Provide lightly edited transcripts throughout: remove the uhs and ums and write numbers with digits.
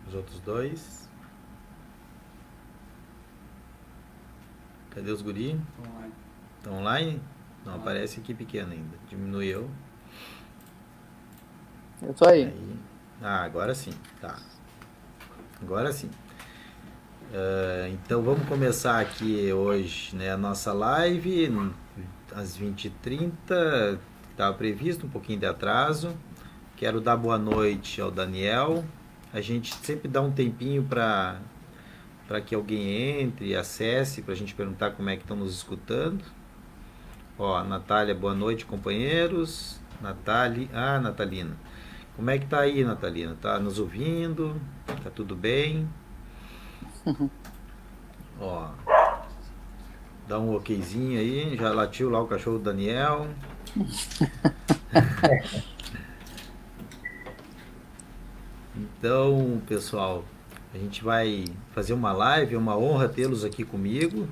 Os outros dois. Cadê os guri? Estão online? Não aparece aqui pequeno ainda. Diminuiu. Eu tô aí. Agora sim. Tá. Agora sim. Então vamos começar aqui hoje, né, a nossa live às 20h30. Estava previsto um pouquinho de atraso. Quero dar boa noite ao Daniel. A gente sempre dá um tempinho para que alguém entre e acesse, para a gente perguntar como é que estão nos escutando. Ó, Natália, boa noite, companheiros. Natalina. Como é que tá aí, Natalina? Tá nos ouvindo? Tá tudo bem? Ó, dá um okzinho aí. Já latiu lá o cachorro do Daniel. Então, pessoal, a gente vai fazer uma live. É uma honra tê-los aqui comigo.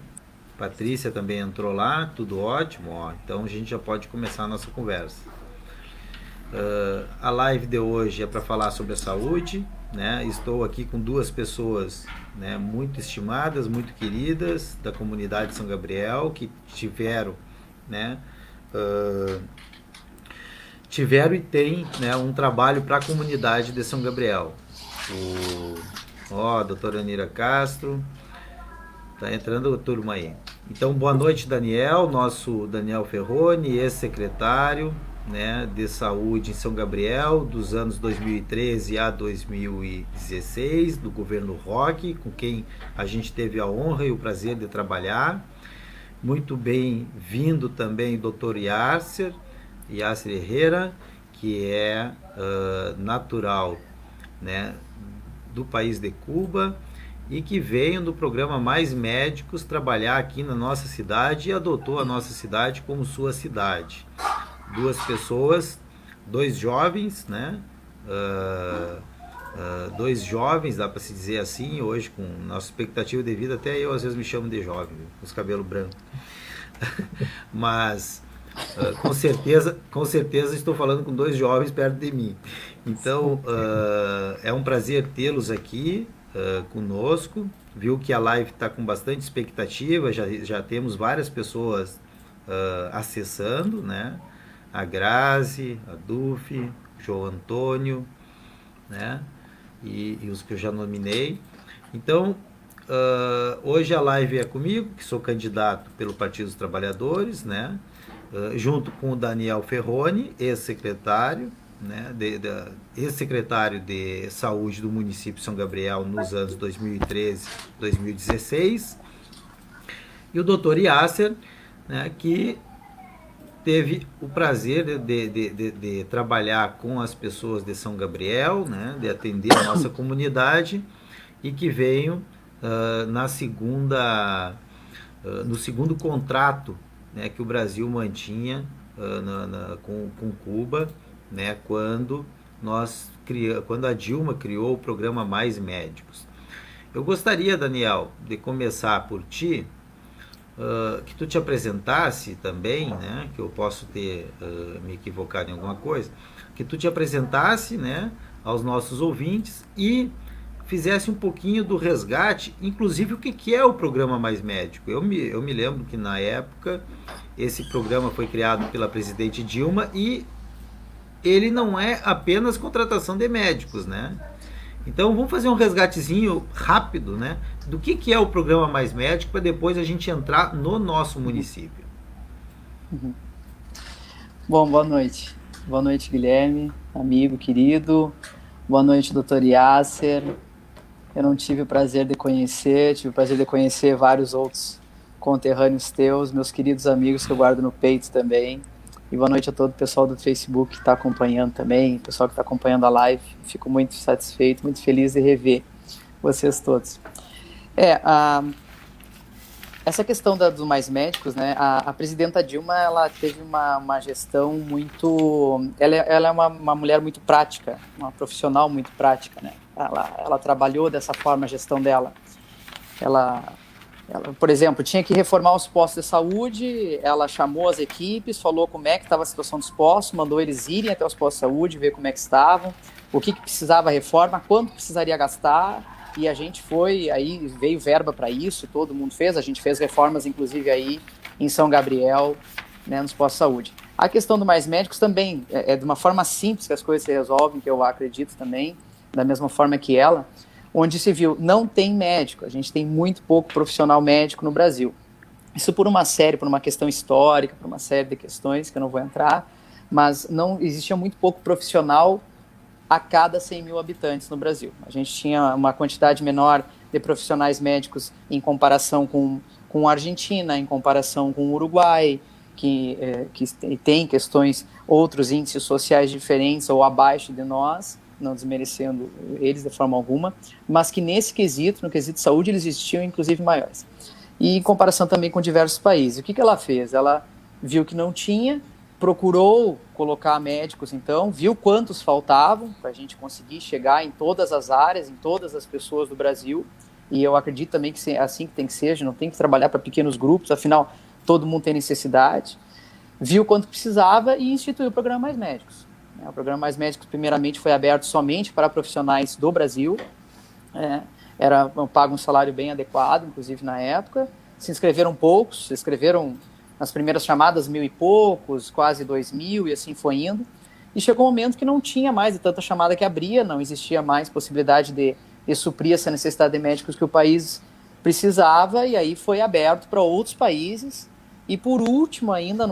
Patrícia também entrou lá, tudo ótimo. Ó, então a gente já pode começar a nossa conversa. A live de hoje é para falar sobre a saúde, né? Estou aqui com duas pessoas, né, muito estimadas, muito queridas da comunidade de São Gabriel, que tiveram, né, tiveram e têm, né, um trabalho para a comunidade de São Gabriel. A doutora Anira Castro, tá entrando a turma aí. Então, boa noite, Daniel, nosso Daniel Ferroni, ex-secretário, né, de saúde em São Gabriel, dos anos 2013 a 2016, do governo Roque, com quem a gente teve a honra e o prazer de trabalhar. Muito bem-vindo também, Dr. Yasser Herrera, que é natural, né, do país de Cuba, e que veio do programa Mais Médicos trabalhar aqui na nossa cidade e adotou a nossa cidade como sua cidade. Duas pessoas, dois jovens, né? Dois jovens, dá para se dizer assim, hoje com nossa expectativa de vida, até eu às vezes me chamo de jovem, com os cabelos brancos. Mas com certeza estou falando com dois jovens perto de mim. Então é um prazer tê-los aqui conosco. Viu que a live está com bastante expectativa, já temos várias pessoas acessando, né? A Grazi, a Dulce, João Antônio, né? E os que eu já nominei. Então, hoje a live é comigo, que sou candidato pelo Partido dos Trabalhadores, né? Junto com o Daniel Ferroni, ex-secretário, né? Ex-secretário de Saúde do município de São Gabriel nos anos 2013 2016. E o doutor Yasser, né, que teve o prazer de trabalhar com as pessoas de São Gabriel, né, de atender a nossa comunidade, e que veio no segundo contrato, né, que o Brasil mantinha com Cuba, né, quando a Dilma criou o programa Mais Médicos. Eu gostaria, Daniel, de começar por ti, que tu te apresentasse também, né, que eu posso ter me equivocado em alguma coisa, que tu te apresentasse, né, aos nossos ouvintes e fizesse um pouquinho do resgate, inclusive o que é o programa Mais Médico. Eu me lembro que na época esse programa foi criado pela presidente Dilma e ele não é apenas contratação de médicos, né? Então vamos fazer um resgatezinho rápido, né, do que é o programa Mais Médico para depois a gente entrar no nosso município. Bom, boa noite. Boa noite, Guilherme, amigo querido. Boa noite, doutor Yasser. Eu não tive o prazer de conhecer, tive o prazer de conhecer vários outros conterrâneos teus, meus queridos amigos que eu guardo no peito também. E boa noite a todo o pessoal do Facebook que está acompanhando também, o pessoal que está acompanhando a live. Fico muito satisfeito, muito feliz de rever vocês todos. Essa questão dos Mais Médicos, né? A presidenta Dilma, ela teve uma gestão muito... Ela é uma mulher muito prática, uma profissional muito prática, né? Ela trabalhou dessa forma a gestão dela. Ela Ela, por exemplo, tinha que reformar os postos de saúde, ela chamou as equipes, falou como é que estava a situação dos postos, mandou eles irem até os postos de saúde, ver como é que estavam, o que precisava reforma, quanto precisaria gastar, e a gente foi, aí veio verba para isso, todo mundo fez, a gente fez reformas, inclusive aí em São Gabriel, né, nos postos de saúde. A questão do Mais Médicos também é de uma forma simples que as coisas se resolvem, que eu acredito também, da mesma forma que ela, onde se viu, não tem médico, a gente tem muito pouco profissional médico no Brasil. Isso por uma questão histórica, por uma série de questões que eu não vou entrar, mas não existia muito pouco profissional a cada 100 mil habitantes no Brasil. A gente tinha uma quantidade menor de profissionais médicos em comparação com a Argentina, em comparação com o Uruguai, que tem questões, outros índices sociais diferentes ou abaixo de nós, não desmerecendo eles de forma alguma, mas que nesse quesito, no quesito saúde, eles existiam inclusive maiores. E em comparação também com diversos países. O que ela fez? Ela viu que não tinha, procurou colocar médicos, então, viu quantos faltavam para a gente conseguir chegar em todas as áreas, em todas as pessoas do Brasil, e eu acredito também que é assim que tem que ser, a gente não tem que trabalhar para pequenos grupos, afinal, todo mundo tem necessidade. Viu quanto precisava e instituiu o programa Mais Médicos. O programa Mais Médicos, primeiramente, foi aberto somente para profissionais do Brasil. Era pago um salário bem adequado, inclusive na época. Se inscreveram poucos, se inscreveram nas primeiras chamadas 1.000 e poucos, quase 2.000, e assim foi indo. E chegou um momento que não tinha mais tanta chamada que abria, não existia mais possibilidade de suprir essa necessidade de médicos que o país precisava, e aí foi aberto para outros países. E por último, ainda,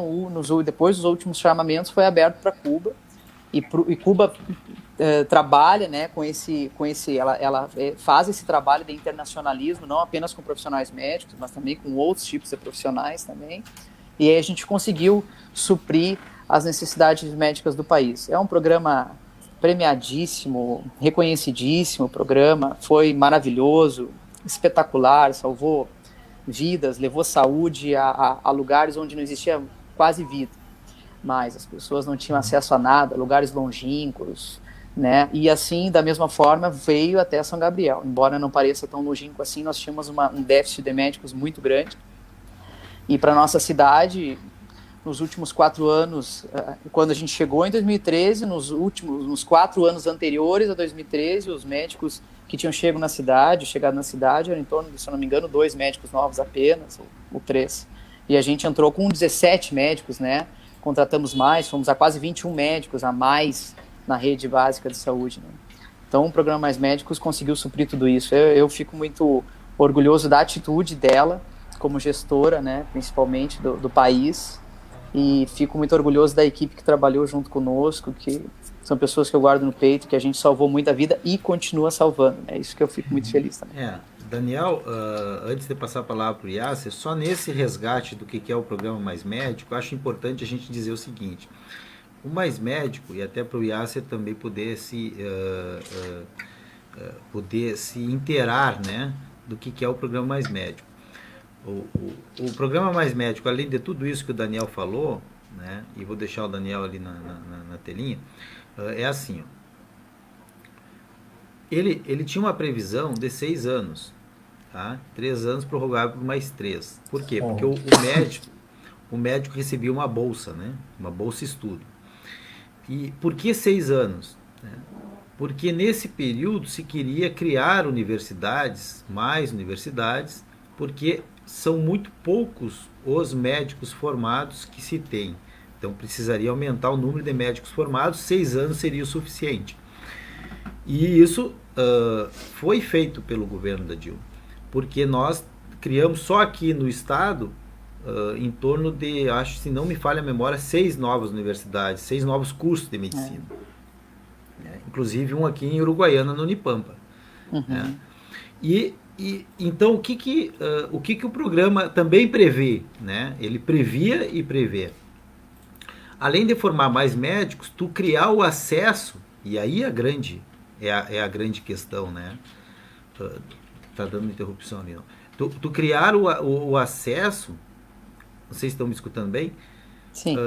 depois dos últimos chamamentos, foi aberto para Cuba. E Cuba trabalha, né, ela faz esse trabalho de internacionalismo, não apenas com profissionais médicos, mas também com outros tipos de profissionais também. E aí a gente conseguiu suprir as necessidades médicas do país. É um programa premiadíssimo, reconhecidíssimo programa, foi maravilhoso, espetacular, salvou vidas, levou saúde a lugares onde não existia quase vida. Mas as pessoas não tinham acesso a nada, lugares longínquos, né? E assim, da mesma forma, veio até São Gabriel. Embora não pareça tão longínquo assim, nós tínhamos um déficit de médicos muito grande. E para nossa cidade, nos últimos 4 anos, quando a gente chegou em 2013, nos 4 anos anteriores a 2013, os médicos que tinham chegado na cidade eram em torno de, se eu não me engano, 2 médicos novos apenas, ou 3. E a gente entrou com 17 médicos, né? Contratamos mais, fomos a quase 21 médicos a mais na rede básica de saúde, né? Então o programa Mais Médicos conseguiu suprir tudo isso. Eu fico muito orgulhoso da atitude dela como gestora, né, principalmente do país, e fico muito orgulhoso da equipe que trabalhou junto conosco, que são pessoas que eu guardo no peito, que a gente salvou muita vida e continua salvando. É isso que eu fico muito feliz também. Daniel, antes de passar a palavra para o Yasser, só nesse resgate do que é o programa Mais Médico, acho importante a gente dizer o seguinte: o Mais Médico, e até para o Yasser também poder se inteirar, né, do que é o programa Mais Médico. O programa Mais Médico, além de tudo isso que o Daniel falou, né, e vou deixar o Daniel ali na telinha, é assim, ó. Ele tinha uma previsão de 6 anos, tá? 3 anos prorrogável por mais 3. Por quê? Porque o médico recebia uma bolsa, né? Uma bolsa estudo. E por que 6 anos? Porque nesse período se queria criar universidades, mais universidades, porque são muito poucos os médicos formados que se tem. Então precisaria aumentar o número de médicos formados, 6 anos seria o suficiente. E isso foi feito pelo governo da Dilma, porque nós criamos só aqui no estado em torno de, acho, se não me falha a memória, 6 novas universidades, 6 novos cursos de medicina. Inclusive um aqui em Uruguaiana, no Unipampa. Uhum. Então o que o programa também prevê, né? Ele previa e prevê. Além de formar mais médicos, tu criar o acesso, e aí a grande questão, né? Tá dando interrupção ali, não. Tu criar o acesso, não sei se estão me escutando bem. Sim.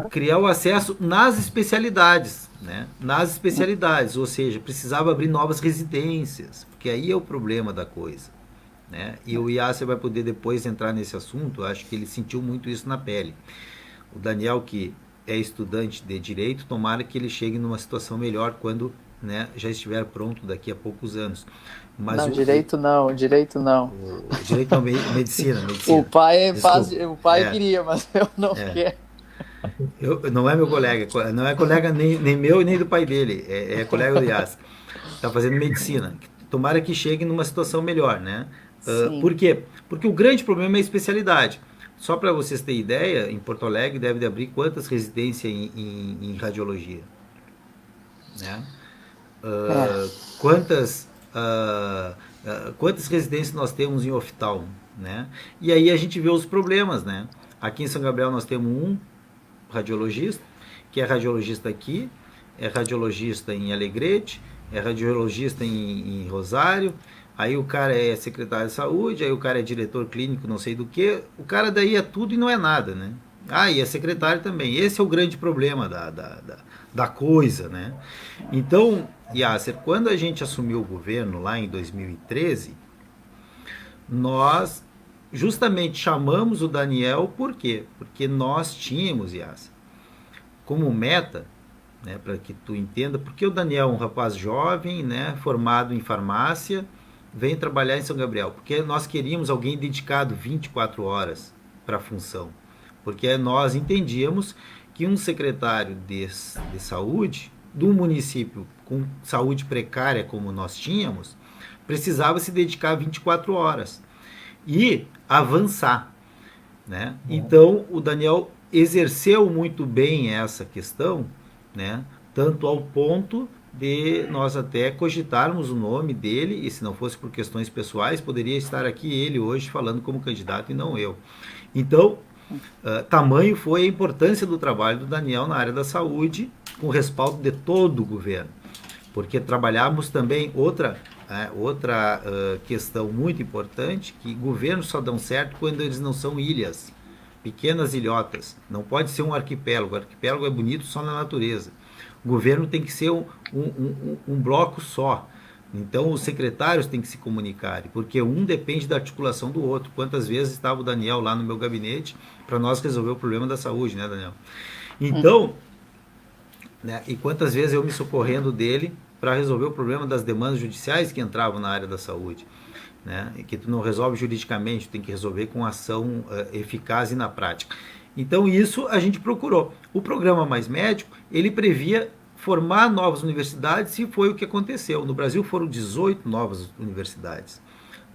Criar o acesso nas especialidades, né? Nas especialidades, ou seja, precisava abrir novas residências, porque aí é o problema da coisa, né? E o Yasser vai poder depois entrar nesse assunto, acho que ele sentiu muito isso na pele. O Daniel, que é estudante de Direito, tomara que ele chegue numa situação melhor quando, né, já estiver pronto daqui a poucos anos. Mas Não, direito não, direito não. o direito não, medicina, O medicina. pai Desculpa. o pai queria, mas eu não quero. Não é meu colega, não é colega nem meu e nem do pai dele, é colega do Yas. Está fazendo medicina. Tomara que chegue numa situação melhor, né? Sim. Por quê? Porque o grande problema é a especialidade. Só para vocês terem ideia, em Porto Alegre deve de abrir quantas residências em radiologia? Né? Quantas, quantas residências nós temos em oftalmo? Né? E aí a gente vê os problemas, né? Aqui em São Gabriel nós temos um radiologista, que é radiologista aqui, é radiologista em Alegrete, é radiologista em Rosário, aí o cara é secretário de saúde, aí o cara é diretor clínico, não sei do que, o cara daí é tudo e não é nada, né? Ah, e é secretário também. Esse é o grande problema da coisa, né? Então, Yasser, quando a gente assumiu o governo lá em 2013, nós justamente chamamos o Daniel, por quê? Porque nós tínhamos, Yasser, como meta, né, para que tu entenda, porque o Daniel é um rapaz jovem, né, formado em farmácia, vem trabalhar em São Gabriel, porque nós queríamos alguém dedicado 24 horas para a função, porque nós entendíamos que um secretário de saúde de um município com saúde precária como nós tínhamos, precisava se dedicar 24 horas e avançar, né? Então o Daniel exerceu muito bem essa questão, né? Tanto ao ponto de nós até cogitarmos o nome dele, e se não fosse por questões pessoais, poderia estar aqui ele hoje falando como candidato e não eu. Então, tamanho foi a importância do trabalho do Daniel na área da saúde, com respaldo de todo o governo. Porque trabalhamos também outra questão muito importante, que governos só dão certo quando eles não são ilhas, pequenas ilhotas. Não pode ser um arquipélago. O arquipélago é bonito só na natureza. O governo tem que ser um bloco só. Então os secretários têm que se comunicar, porque um depende da articulação do outro. Quantas vezes estava o Daniel lá no meu gabinete para nós resolver o problema da saúde, né, Daniel? Então, né, e quantas vezes eu me socorrendo dele para resolver o problema das demandas judiciais que entravam na área da saúde, né, e que tu não resolve juridicamente, tu tem que resolver com ação eficaz e na prática. Então isso a gente procurou. O programa Mais Médico, ele previa formar novas universidades, e foi o que aconteceu. No Brasil foram 18 novas universidades.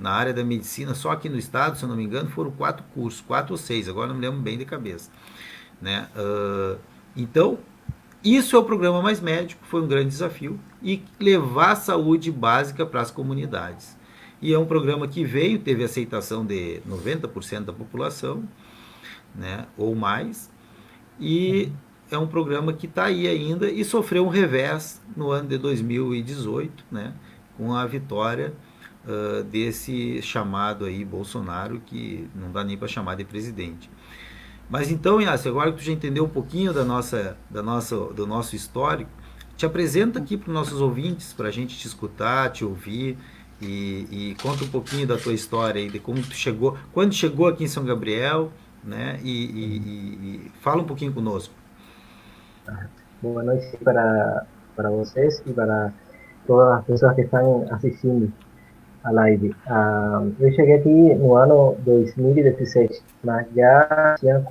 Na área da medicina, só aqui no estado, se eu não me engano, foram 4 cursos, 4 ou 6, agora não me lembro bem de cabeça. Né? Então, isso é o programa Mais Médico, foi um grande desafio, e levar a saúde básica para as comunidades. E é um programa que veio, teve aceitação de 90% da população, né, ou mais, e é um programa que está aí ainda e sofreu um revés no ano de 2018, né, com a vitória desse chamado aí Bolsonaro, que não dá nem para chamar de presidente. Mas então, Inácio, agora que tu já entendeu um pouquinho do nosso histórico, te apresenta aqui para os nossos ouvintes, para a gente te escutar, te ouvir, e conta um pouquinho da tua história aí, de como tu chegou, quando chegou aqui em São Gabriel, né? E fala um pouquinho conosco. Boa noite para vocês e para todas as pessoas que estão assistindo a live. Eu cheguei aqui no ano 2017, mas já tinha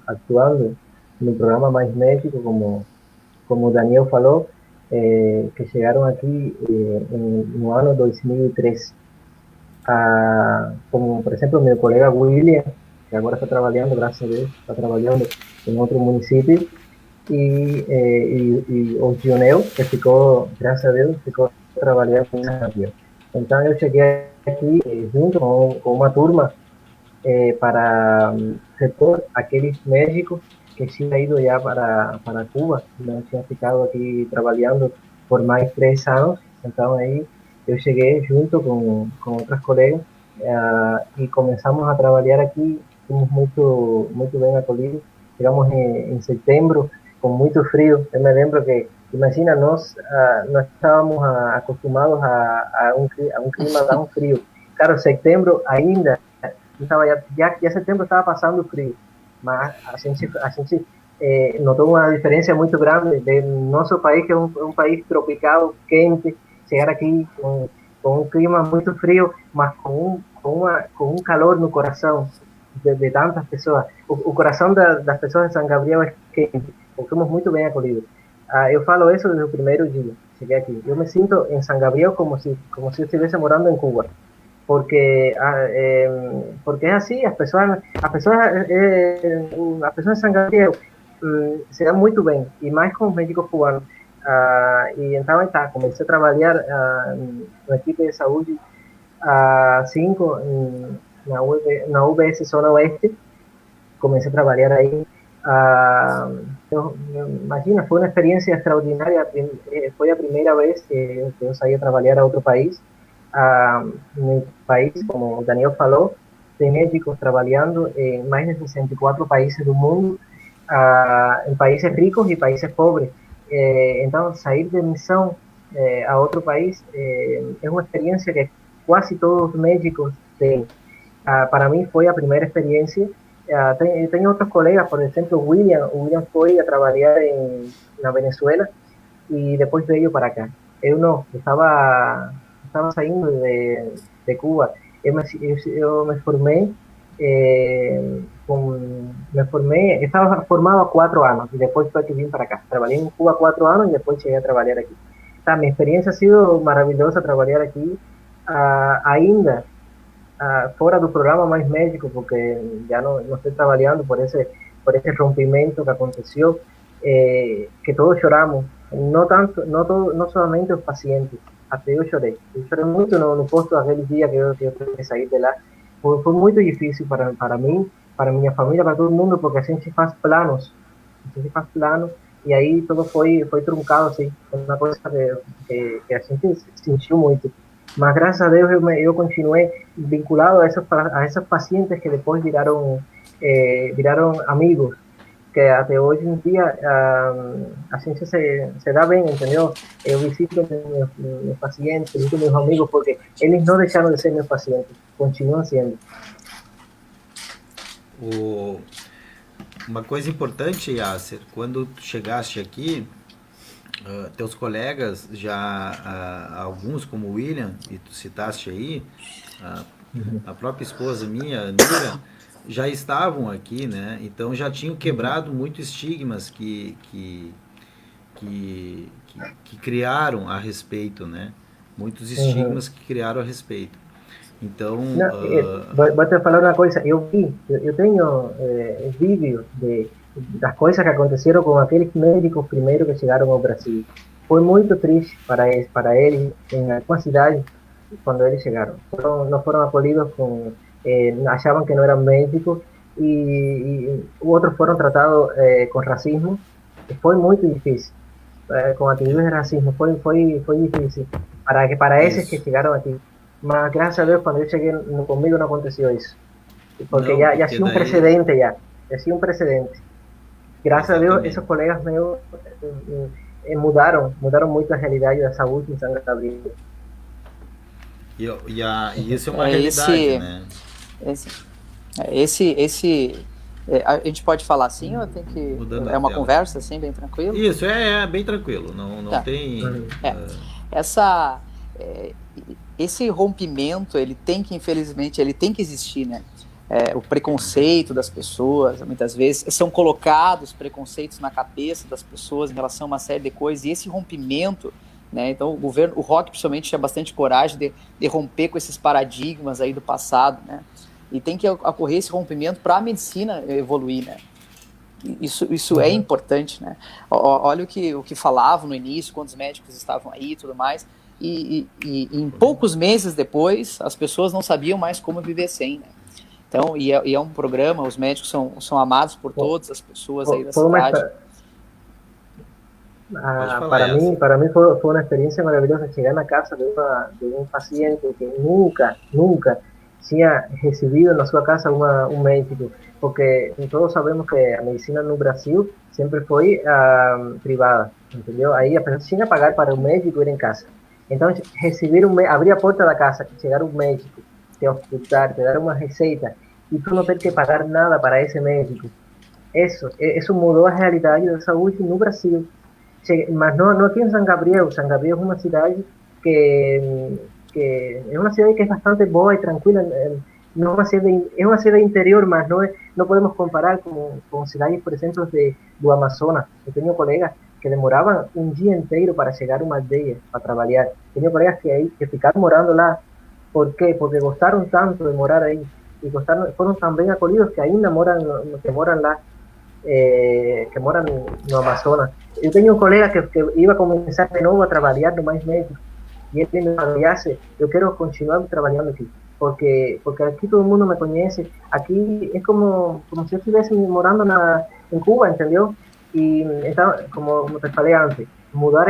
atuando no programa Mais Médico, como o Daniel falou, que chegaram aqui no ano 2003. Como, por exemplo, meu colega William, que agora está trabalhando, graças a Deus, está trabalhando em outro município, e o Gionel, que ficou, graças a Deus, ficou trabalhando em São. Então eu cheguei aqui junto com uma turma para repor aqueles médicos que tinham ido já para Cuba, não tinham ficado aqui trabalhando por mais 3 anos. Então aí eu cheguei junto com outras colegas e começamos a trabalhar aqui. Fomos muito bem acolhidos. Chegamos em setembro com muito frio. Eu me lembro que, imagina, nós estávamos acostumados a um clima tão frio. claro, setembro ainda, já setembro estava passando frio, mas a gente notou uma diferença muito grande do nosso país, que é um país tropical, quente, chegar aqui com um clima muito frio, mas com um calor no coração de tantas pessoas. O coração das pessoas de São Gabriel é quente, fomos muito bem acolhidos. Eu falo isso desde o primeiro dia, cheguei aqui. Eu me sinto em São Gabriel como se eu estivesse morando em Cuba. Porque es así, las personas de San Gabriel se dan muy bien, y más con los médicos cubanos. Y entonces comencé a trabajar no equipo de salud 5 na UBS Zona Oeste. Comencé a trabajar ahí. Imagina, fue una experiencia extraordinaria. Fue la primera vez que yo salí a trabajar a otro país. No país, como o Daniel falou, tem médicos trabalhando em mais de 64 países do mundo, em países ricos e países pobres. Então, sair de missão a outro país é uma experiência que quase todos os médicos têm. Para mim, foi a primeira experiência. Tem outros colegas, por exemplo, o William foi a trabalhar na Venezuela e depois veio para cá. Eu não, estava saindo de Cuba. Eu me formei, estava formado há 4 anos e depois foi que vim para cá. Trabalhei em Cuba 4 anos e depois cheguei a trabalhar aqui. Minha experiência ha sido maravilhosa trabalhar aqui, ainda fora do programa Mais Médico, porque já não estou trabalhando por esse rompimento que aconteceu, que todos choramos, não somente os pacientes. Até eu chorei muito no posto aquele dia que eu tive que sair de lá. Foi muito difícil para mim, para minha família, para todo mundo, porque a gente faz planos, e aí tudo foi truncado, assim, uma coisa que a gente sentiu muito. Mas graças a Deus eu continuei vinculado a esses pacientes que depois viraram amigos, que até hoje em dia a gente se dá bem, entendeu? Eu visito meus pacientes, visito meus amigos, porque eles não deixaram de ser meus pacientes, continuam sendo. Uma coisa importante, Yasser, quando chegaste aqui, teus colegas, alguns como o William, e tu citaste aí, a própria esposa minha, Nira, já estavam aqui, né? Então já tinham quebrado muitos estigmas que criaram a respeito, né? Muitos estigmas que criaram a respeito. Então... Vou te falar uma coisa. Eu tenho vídeo das coisas que aconteceram com aqueles médicos primeiro que chegaram ao Brasil. Foi muito triste para eles em alguma cidade, quando eles chegaram. Não foram acolhidos achavam que não eram médicos e outros foram tratados com racismo. Foi muito difícil, com atitudes de racismo. Foi difícil para esses que chegaram aqui. Mas graças a Deus, quando eu cheguei, comigo não aconteceu isso, porque já tinha um precedente, já tinha um precedente. Graças a Deus, esses colegas meus mudaram muito a realidade da saúde em São Gabriel. E isso é uma realidade, né? A gente pode falar assim ou tem que... Mudando uma conversa assim, bem tranquilo? Isso, bem tranquilo, não tem... Esse rompimento, ele tem que, infelizmente, ele tem que existir, né? O preconceito das pessoas, muitas vezes, são colocados preconceitos na cabeça das pessoas em relação a uma série de coisas, e esse rompimento, né? Então o Roque principalmente tinha bastante coragem de romper com esses paradigmas aí do passado, né? E tem que ocorrer esse rompimento para a medicina evoluir, né? Isso é importante, né? Olha o que falavam no início, quando os médicos estavam aí e tudo mais, e em poucos meses depois, as pessoas não sabiam mais como viver sem, né? Então, é um programa, os médicos são amados por todas as pessoas aí da cidade. Para mim foi uma experiência maravilhosa chegar na casa de um paciente que nunca tinha recebido na sua casa um médico, porque todos sabemos que a medicina no Brasil sempre foi privada, entendeu? Aí a pessoa tinha que pagar para o médico ir em casa. Então, abrir a porta da casa, chegar um médico te auscultar, te dar uma receita e tu não ter que pagar nada para esse médico. Isso mudou a realidade da saúde no Brasil. Mas não aqui em San Gabriel. San Gabriel é uma cidade que é uma cidade que é bastante boa e tranquila. Não é uma cidade interior, mas não podemos comparar com cidades, por exemplo, do Amazonas. Eu tenho colegas que demoravam um dia inteiro para chegar a uma aldeia para trabalhar. Tenho colegas que ficaram morando lá. ¿Por quê? Porque gostaram tanto de morar aí e foram tão bem acolhidos que ainda moram lá, que moram no Amazonas. Eu tenho um colega que ia começar de novo a trabalhar no Mais Médicos e ele me falou: eu quero continuar trabalhando aqui, porque aqui todo mundo me conhece. Aqui é como se eu estivesse morando em Cuba, entendeu? E então, como te falei antes, mudar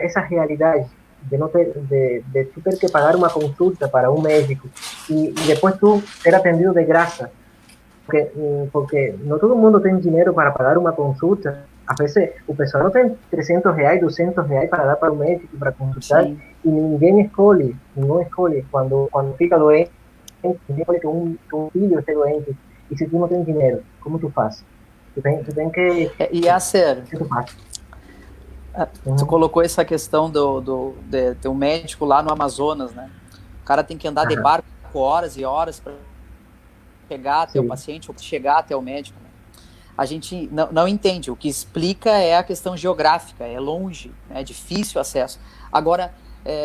essa realidade de não ter de tu ter que pagar uma consulta para um médico e depois tu ser atendido de graça, porque não todo mundo tem dinheiro para pagar uma consulta. Às vezes o pessoal não tem R$300, R$200 para dar para o médico para consultar. Sim. E ninguém escolhe quando fica doente, ninguém escolhe que um filho esteja doente. E se tu não tem dinheiro, como tu faz? Tu tem que... E tu colocou essa questão de um médico lá no Amazonas, né? O cara tem que andar de barco horas e horas para chegar até o paciente ou chegar até o médico, né? A gente não entende. O que explica é a questão geográfica, é longe, é difícil acesso. Agora,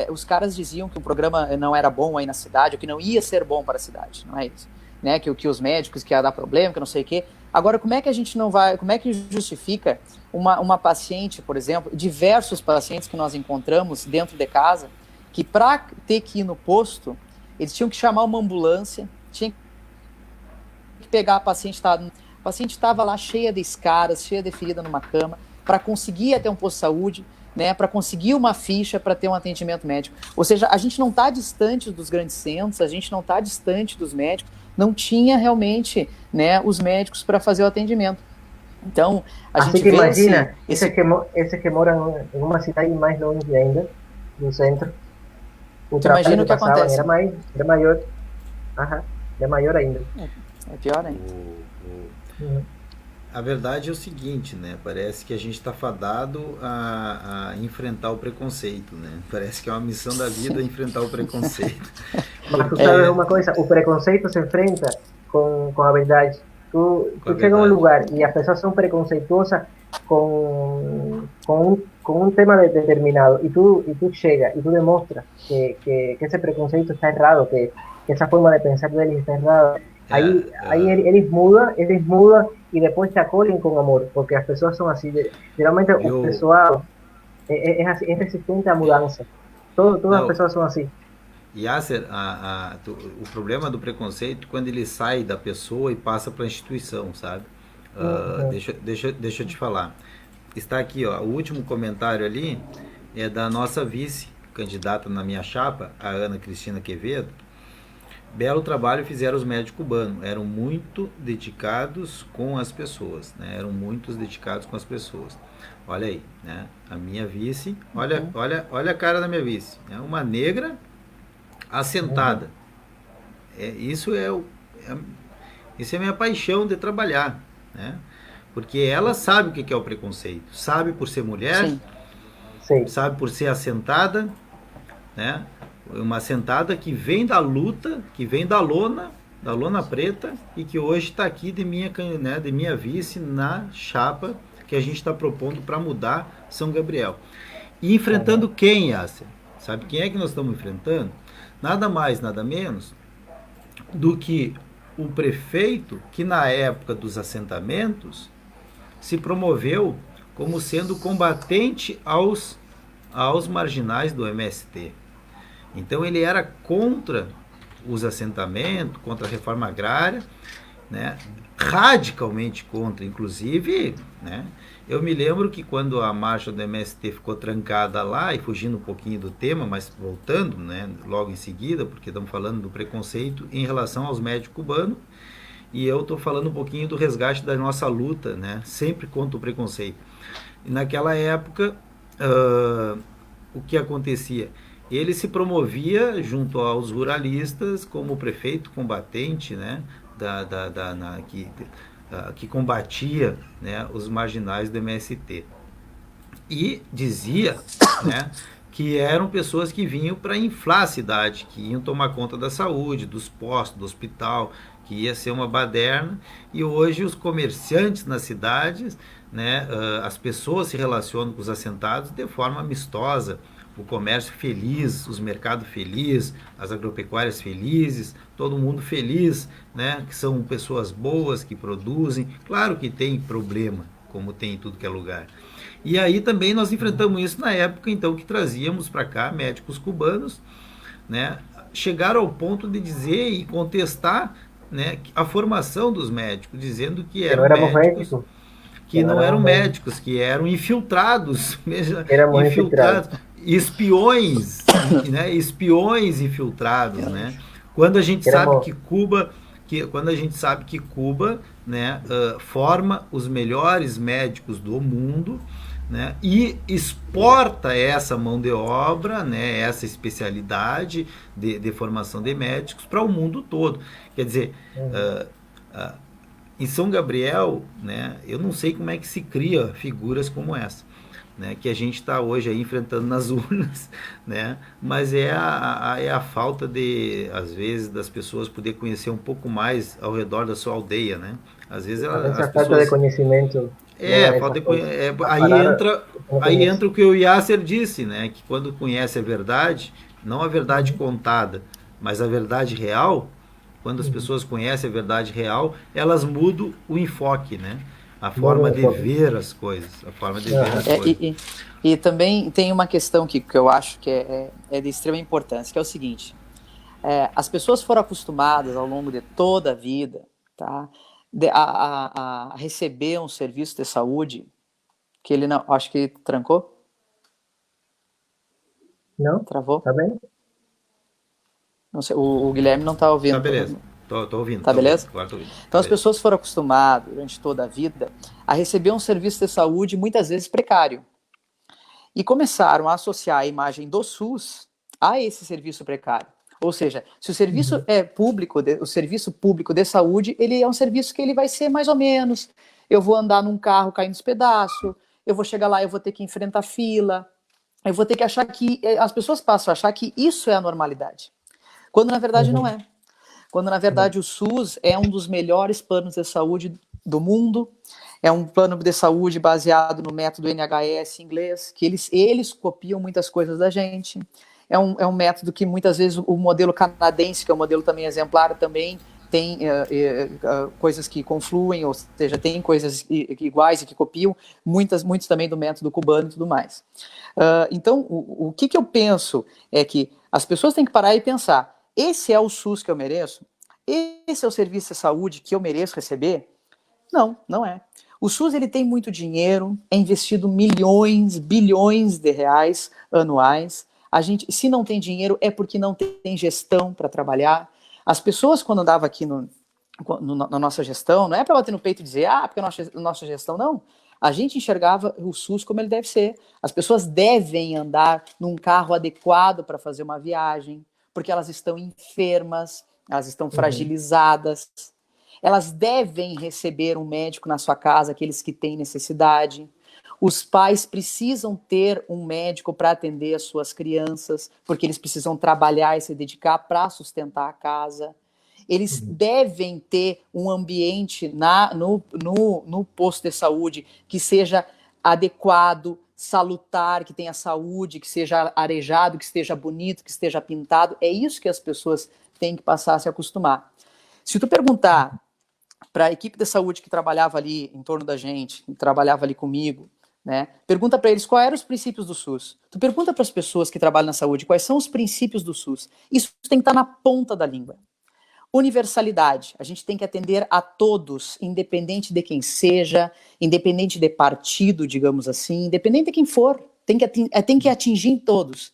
os caras diziam que o programa não era bom aí na cidade, ou que não ia ser bom para a cidade, não é isso? Né? Que os médicos, que ia dar problema, que não sei o quê. Agora, como é que a gente não vai, como é que justifica uma paciente, por exemplo, diversos pacientes que nós encontramos dentro de casa, que para ter que ir no posto, eles tinham que chamar uma ambulância, tinham que pegar a paciente estava lá cheia de escaras, cheia de ferida numa cama, para conseguir até um posto de saúde, né, para conseguir uma ficha para ter um atendimento médico. Ou seja, a gente não está distante dos grandes centros, a gente não está distante dos médicos, não tinha realmente, né, os médicos para fazer o atendimento. Então, a gente que imagina, esse que mora em uma cidade mais longe ainda, do centro, o trabalho imagina o que acontece. Era maior, é maior ainda. É pior ainda. A verdade é o seguinte, né? Parece que a gente está fadado a enfrentar o preconceito, né? Parece que é uma missão da vida enfrentar o preconceito. Mas tu sabe uma coisa, o preconceito se enfrenta com a verdade. Tu chega a um lugar e as pessoas são preconceituosas com um tema determinado e tu chega e tu demonstra que esse preconceito está errado, que essa forma de pensar deles está errada. Aí eles mudam e depois te acolhem com amor, porque as pessoas são assim. Geralmente o pessoal é resistente à mudança. Todas as pessoas são assim. Yasser, o problema do preconceito é quando ele sai da pessoa e passa para a instituição, sabe? Deixa eu te falar. Está aqui, ó, o último comentário ali é da nossa vice-candidata na minha chapa, a Ana Cristina Quevedo. Belo trabalho fizeram os médicos cubanos, eram muito dedicados com as pessoas, né? Olha aí, né? A minha vice, olha a cara da minha vice, é uma negra assentada. Isso é a minha paixão de trabalhar, né? Porque ela sabe o que é o preconceito, sabe por ser mulher, Sim. sabe por ser assentada, né? Uma assentada que vem da luta, que vem da lona preta e que hoje está aqui de minha vice na chapa que a gente está propondo para mudar São Gabriel. E enfrentando quem, Yasser? Sabe quem é que nós estamos enfrentando? Nada mais, nada menos do que o prefeito que na época dos assentamentos se promoveu como sendo combatente aos marginais do MST. Então ele era contra os assentamentos, contra a reforma agrária, né? Radicalmente contra, inclusive, né? Eu me lembro que quando a marcha do MST ficou trancada lá, e fugindo um pouquinho do tema, mas voltando, né, logo em seguida, porque estamos falando do preconceito em relação aos médicos cubanos, e eu estou falando um pouquinho do resgate da nossa luta, né, sempre contra o preconceito. E naquela época, o que acontecia? ele se promovia junto aos ruralistas como prefeito combatente, né, que combatia, né, os marginais do MST. E dizia, né, que eram pessoas que vinham para inflar a cidade, que iam tomar conta da saúde, dos postos, do hospital, que ia ser uma baderna. E hoje os comerciantes nas cidades, né, as pessoas se relacionam com os assentados de forma amistosa, o comércio feliz, os mercados felizes, as agropecuárias felizes, todo mundo feliz, né, que são pessoas boas, que produzem. Claro que tem problema, como tem em tudo que é lugar. E aí também nós enfrentamos isso na época, então, que trazíamos para cá médicos cubanos, né? Chegaram ao ponto de dizer e contestar, né, a formação dos médicos, dizendo que Que no eram éramos médicos, médicos, que que no não éramos eram médicos, médicos, que eram infiltrados, éramos infiltrados. infiltrados, espiões, né, espiões infiltrados, né? Quando a gente sabe Éramos, que Cuba, quando a gente sabe que Cuba, né, forma os melhores médicos do mundo, né, e exporta essa mão de obra, né, essa especialidade de formação de médicos para o mundo todo. Quer dizer, uh, uh, em São Gabriel, né, eu não sei como é que se cria figuras como essa, né, que a gente está hoje aí enfrentando nas urnas, né, mas é a falta de, às vezes, das pessoas poder conhecer um pouco mais ao redor da sua aldeia, né? Às vezes a as veces falta de pessoas conocimiento llega a falta esas de, cosas. A parar, no aí conhece. entra o que o Yasser disse, né? Que quando conhece a verdade, não a verdade contada, mas a verdade real, quando as pessoas conhecem a verdade real, elas mudam o enfoque, né? A Muda forma un de enfoque. ver as coisas, a forma de ver as Ajá. É, coisas. e também tem uma questão que eu acho que é de extrema importância, que é o seguinte: as pessoas foram acostumadas ao longo de toda a vida, tá, a receber um serviço de saúde que ele não. Acho que trancou? ¿No? Travou? ¿Está bien? Não sei, o Guilherme não está Tá, ouvindo. beleza. Tô ouvindo, Tá tô ouvindo. beleza? Agora tô ouvindo. Então as Beleza. pessoas foram acostumadas durante toda a vida a receber um serviço de saúde muitas vezes precário. E começaram a associar a imagem do SUS a esse serviço precário. Ou seja, se o serviço é público, o serviço público de saúde, ele é um serviço que ele vai ser mais ou menos. Eu vou andar num carro caindo nos pedaços, eu vou chegar lá, eu vou ter que enfrentar fila, eu vou ter que achar que as pessoas passam a achar que isso é a normalidade, quando na verdade não é. Quando na verdade o SUS é um dos melhores planos de saúde do mundo, é um plano de saúde baseado no método NHS inglês, que eles copiam muitas coisas da gente. É um método que muitas vezes o modelo canadense, que é um modelo também exemplar, também tem coisas que confluem, ou seja, tem coisas iguais e que copiam, muitos também do método cubano e tudo mais. Então, o que eu penso é que as pessoas têm que parar e pensar: esse é o SUS que eu mereço? Esse é o serviço de saúde que eu mereço receber? Não, não é. O SUS ele tem muito dinheiro, é investido milhões, bilhões de reais anuais. A gente, se não tem dinheiro, é porque não tem gestão para trabalhar. As pessoas, quando andavam aqui na nossa gestão, não é para bater no peito e dizer, porque a nossa gestão, não. A gente enxergava o SUS como ele deve ser. As pessoas devem andar num carro adequado para fazer uma viagem, porque elas estão enfermas, elas estão fragilizadas. Elas devem receber um médico na sua casa, aqueles que têm necessidade. Os pais precisam ter um médico para atender as suas crianças, porque eles precisam trabalhar e se dedicar para sustentar a casa. Eles devem ter um ambiente no posto de saúde que seja adequado, salutar, que tenha saúde, que seja arejado, que esteja bonito, que esteja pintado. É isso que as pessoas têm que passar a se acostumar. Se tu perguntar para a equipe de saúde que trabalhava ali em torno da gente, que trabalhava ali comigo, né? Pergunta para eles quais eram os princípios do SUS. Tu pergunta para as pessoas que trabalham na saúde quais são os princípios do SUS. Isso tem que estar na ponta da língua. Universalidade. A gente tem que atender a todos, independente de quem seja, independente de partido, digamos assim, independente de quem for. Tem que atingir todos.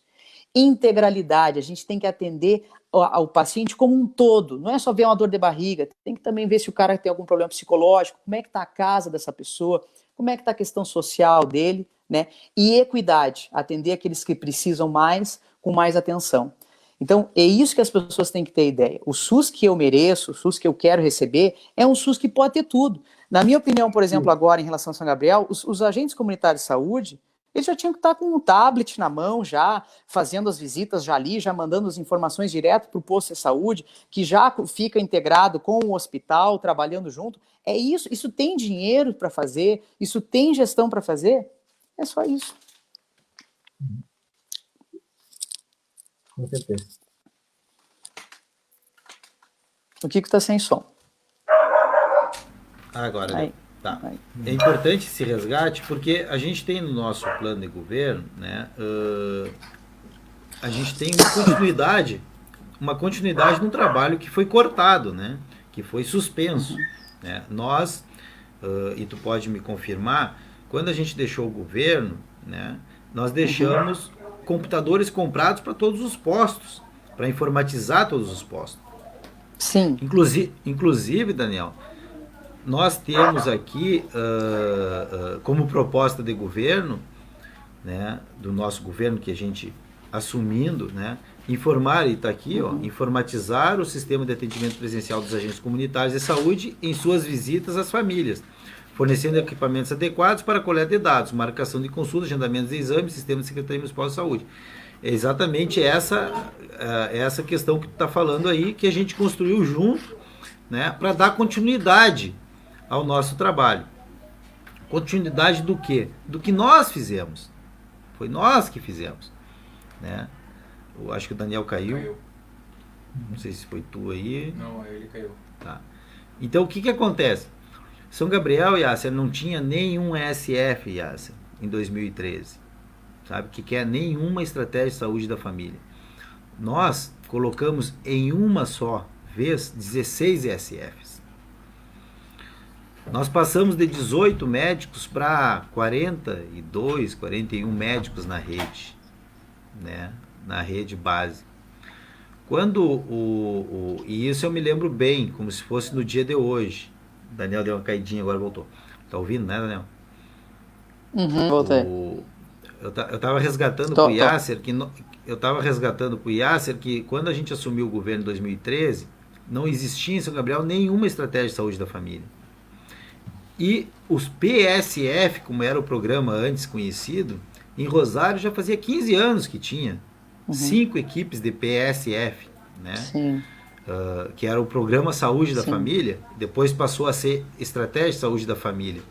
Integralidade. A gente tem que atender ao paciente como um todo. Não é só ver uma dor de barriga. Tem que também ver se o cara tem algum problema psicológico, como é que está a casa dessa pessoa, como é que está a questão social dele, né? E equidade, atender aqueles que precisam mais, com mais atenção. Então, é isso que as pessoas têm que ter ideia. O SUS que eu mereço, o SUS que eu quero receber, é um SUS que pode ter tudo. Na minha opinião, por exemplo, agora em relação a São Gabriel, os agentes comunitários de saúde, eles já tinham que estar com um tablet na mão, já fazendo as visitas já ali, já mandando as informações direto para o posto de saúde, que já fica integrado com o hospital, trabalhando junto. É isso, isso tem dinheiro para fazer, isso tem gestão para fazer, é só isso. Com certeza. O Kiko está sem som. Agora, Aí. tá. É importante esse resgate porque a gente tem no nosso plano de governo, né, a gente tem uma continuidade de um trabalho que foi cortado, né, que foi suspenso. Né? Nós, e tu pode me confirmar, quando a gente deixou o governo, né, nós deixamos computadores comprados para todos os postos, para informatizar todos os postos. Sim. Inclusive, Daniel, nós temos aqui, como proposta de governo, né, do nosso governo que a gente assumindo, né, informar, e está aqui, ó, informatizar o sistema de atendimento presencial dos agentes comunitários de saúde em suas visitas às famílias, fornecendo equipamentos adequados para a coleta de dados, marcação de consultas, agendamentos de exames, sistema de Secretaria Municipal de Saúde. É exatamente essa questão que tu está falando aí, que a gente construiu junto, né, para dar continuidade ao nosso trabalho. Continuidade do quê? Do que nós fizemos. Foi nós que fizemos. Né? Eu acho que o Daniel caiu. Não sei se foi tu aí. Não, ele caiu. Tá. Então, o que acontece? São Gabriel, Yasser, não tinha nenhum SF, Yasser, em 2013. Sabe? Que é nenhuma estratégia de saúde da família. Nós colocamos em uma só vez 16 ESFs. Nós passamos de 18 médicos para 42, 41 médicos na rede, né? Na rede base. Quando e isso eu me lembro bem, como se fosse no dia de hoje. O Daniel deu uma caidinha, agora voltou. Tá ouvindo, né, Daniel? Voltei. Eu estava resgatando para o Yasser que quando a gente assumiu o governo em 2013, não existia em São Gabriel nenhuma estratégia de saúde da família. E os PSF, como era o programa antes conhecido, em Rosário já fazia 15 anos que tinha 5 equipes de PSF, né? Que era o Programa Saúde da Família, depois passou a ser Estratégia de Saúde da Família.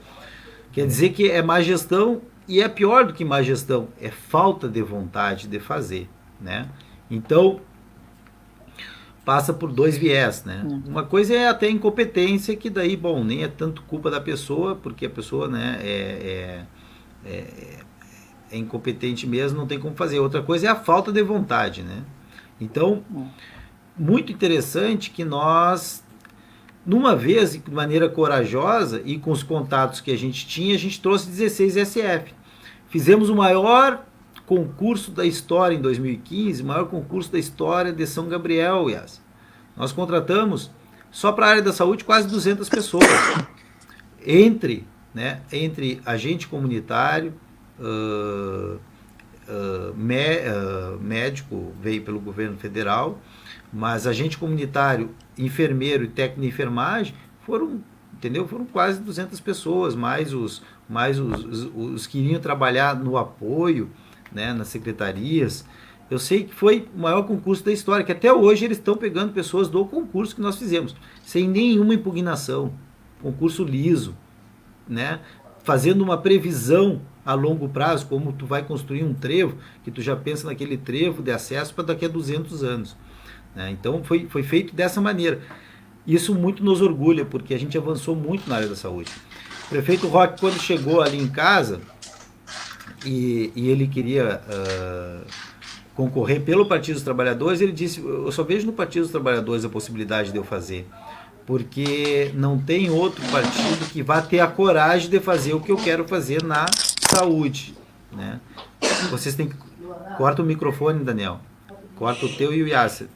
Quer dizer que é má gestão, e é pior do que má gestão, é falta de vontade de fazer, né? Então, passa por dois viés, né? Uma coisa é até incompetência, que daí, bom, nem é tanto culpa da pessoa, porque a pessoa, né, é incompetente mesmo, não tem como fazer. Outra coisa é a falta de vontade, né? Então, muito interessante que nós, numa vez, de maneira corajosa e com os contatos que a gente tinha, a gente trouxe 16 SF. Fizemos o maior concurso da história em 2015, o maior concurso da história de São Gabriel, Yas. Nós contratamos, só para a área da saúde, quase 200 pessoas. Entre agente comunitário, médico, veio pelo governo federal, mas agente comunitário, enfermeiro e técnico de enfermagem foram quase 200 pessoas, mais os que iriam trabalhar no apoio, né, nas secretarias. Eu sei que foi o maior concurso da história, que até hoje eles estão pegando pessoas do concurso que nós fizemos, sem nenhuma impugnação, concurso liso, né, fazendo uma previsão a longo prazo, como tu vai construir um trevo, que tu já pensa naquele trevo de acesso para daqui a 200 anos. Né? Então foi feito dessa maneira. Isso muito nos orgulha, porque a gente avançou muito na área da saúde. O prefeito Roque, quando chegou ali em casa, e ele queria concorrer pelo Partido dos Trabalhadores, ele disse: eu só vejo no Partido dos Trabalhadores a possibilidade de eu fazer, porque não tem outro partido que vá ter a coragem de fazer o que eu quero fazer na saúde. Né? Vocês têm que... Corta o microfone, Daniel. Corta o teu e o Yasser.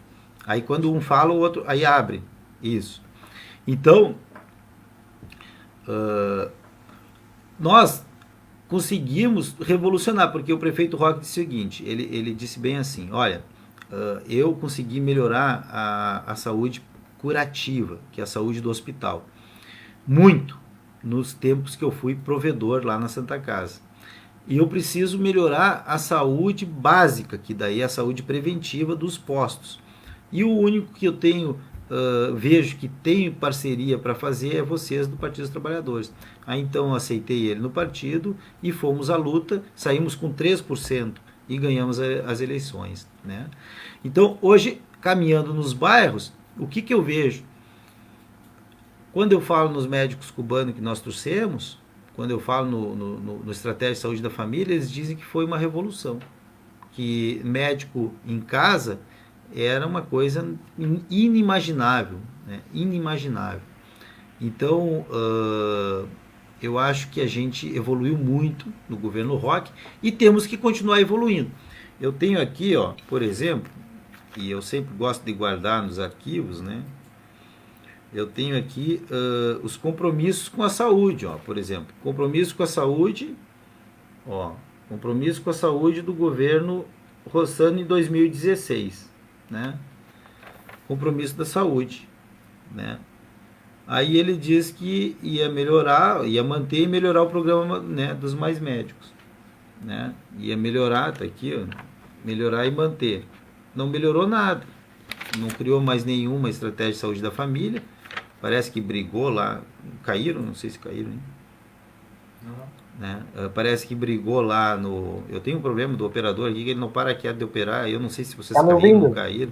Aí quando um fala, o outro... Aí abre. Isso. Então, nós conseguimos revolucionar, porque o prefeito Roque disse o seguinte, ele disse bem assim, olha, eu consegui melhorar a saúde curativa, que é a saúde do hospital, muito, nos tempos que eu fui provedor lá na Santa Casa. E eu preciso melhorar a saúde básica, que daí é a saúde preventiva dos postos. E o único que eu tenho, vejo que tem parceria para fazer é vocês do Partido dos Trabalhadores. Aí então eu aceitei ele no partido e fomos à luta, saímos com 3% e ganhamos as eleições, né? Então hoje, caminhando nos bairros, o que eu vejo? Quando eu falo nos médicos cubanos que nós trouxemos, quando eu falo no Estratégia de Saúde da Família, eles dizem que foi uma revolução. Que médico em casa era uma coisa inimaginável, né? Inimaginável. Então, eu acho que a gente evoluiu muito no governo Roque e temos que continuar evoluindo. Eu tenho aqui, ó, por exemplo, e eu sempre gosto de guardar nos arquivos, né? Eu tenho aqui os compromissos com a saúde, ó, por exemplo. Compromisso com a saúde, ó, compromisso com a saúde do governo Rossano em 2016, né? Compromisso da saúde, né? Aí ele diz que ia melhorar, ia manter e melhorar o programa, né, dos mais médicos, né? Ia melhorar, tá aqui, ó, melhorar e manter. Não melhorou nada. Não criou mais nenhuma estratégia de saúde da família. Parece que brigou lá, caíram, não sei se caíram, hein? Né? Parece que brigou lá no... Eu tenho um problema do operador aqui, que ele não para quieto de operar, eu não sei se vocês caíram ou não caíram.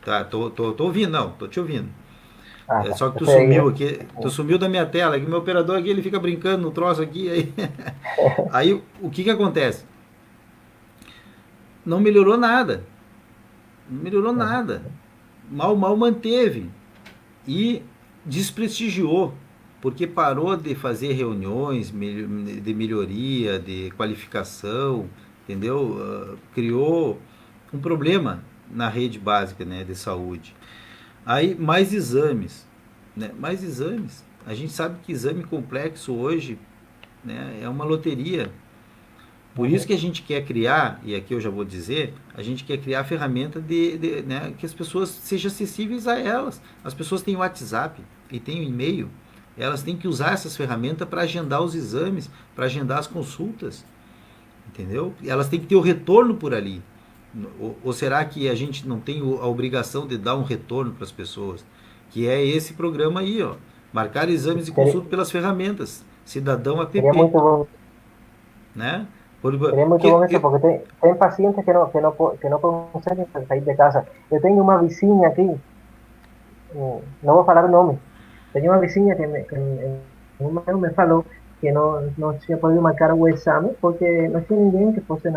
Tá, tô ouvindo, não, tô te ouvindo. Tá. Só que tu sumiu aqui, tu sumiu da minha tela, que meu operador aqui, ele fica brincando no troço aqui, aí, aí o que acontece? Não melhorou nada. Não melhorou nada. Mal manteve. E desprestigiou, porque parou de fazer reuniões de melhoria, de qualificação, entendeu? Criou um problema na rede básica, né, de saúde. Aí, mais exames, né? Mais exames. A gente sabe que exame complexo hoje, né, é uma loteria. Por isso que a gente quer criar, e aqui eu já vou dizer, a gente quer criar a ferramenta né, que as pessoas sejam acessíveis a elas. As pessoas têm o WhatsApp e têm o e-mail, elas têm que usar essas ferramentas para agendar os exames, para agendar as consultas, entendeu? Elas têm que ter o retorno por ali. Ou será que a gente não tem a obrigação de dar um retorno para as pessoas? Que é esse programa aí, ó, marcar exames e consulta pelas ferramentas, Cidadão App, seria muito bom, né? seria muito bom isso, porque tem pacientes que não conseguem sair de casa. Eu tenho uma vizinha aqui, não vou falar o nome, tenho uma vizinha que me falou que não tinha podido marcar o exame porque não tinha ninguém que fosse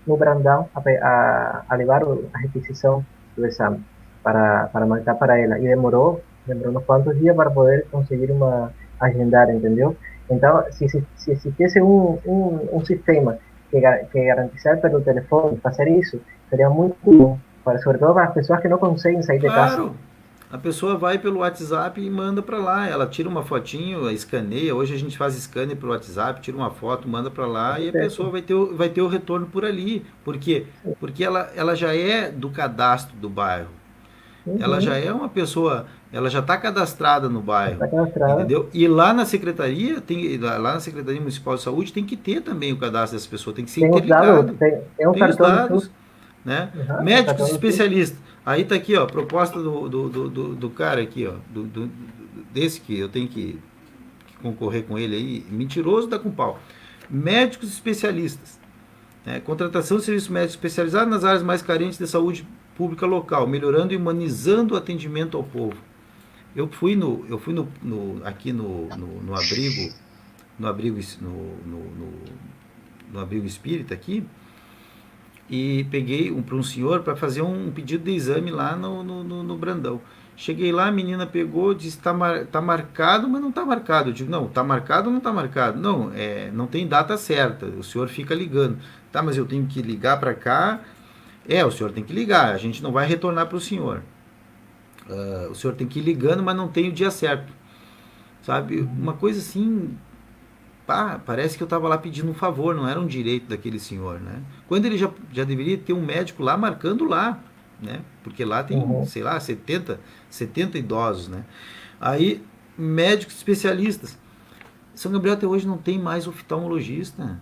no Brandão a levar a requisição do exame para marcar para ela. E demorou uns quantos dias para poder conseguir agendar, entendeu? Então, se existisse um sistema que garantizasse pelo telefone fazer isso, seria muito bom, sobretudo para as pessoas que não conseguem sair de casa. Claro, a pessoa vai pelo WhatsApp e manda para lá, ela tira uma fotinho, escaneia, hoje a gente faz scanner pelo WhatsApp, tira uma foto, manda para lá e a pessoa vai ter o retorno por ali. Por quê? Porque ela já é do cadastro do bairro. Ela já é uma pessoa, ela já está cadastrada no bairro, entendeu? E lá na Secretaria, lá na Secretaria Municipal de Saúde, tem que ter também o cadastro dessa pessoa, tem que ser interligado. Tem os dados, né? Médicos especialistas. Aí tá aqui, ó, a proposta do cara aqui, ó, desse que eu tenho que concorrer com ele aí, mentiroso da com pau. Médicos especialistas, né? Contratação de serviços médicos especializados nas áreas mais carentes de saúde pública local, melhorando e humanizando o atendimento ao povo. Eu fui aqui no abrigo espírita aqui e peguei para um senhor para fazer um pedido de exame lá no Brandão. Cheguei lá, a menina pegou, disse, tá marcado, mas não tá marcado. Eu digo, não, tá marcado ou não tá marcado? Não, não tem data certa, o senhor fica ligando. Tá, mas eu tenho que ligar para cá. O senhor tem que ligar, a gente não vai retornar para o senhor. O senhor tem que ir ligando, mas não tem o dia certo. Sabe? Uma coisa assim pá, parece que eu estava lá pedindo um favor, não era um direito daquele senhor, né? Quando ele já deveria ter um médico lá marcando lá, né? Porque lá tem, Uhum. sei lá, 70 idosos, né? Aí, médicos especialistas. São Gabriel até hoje não tem mais oftalmologista.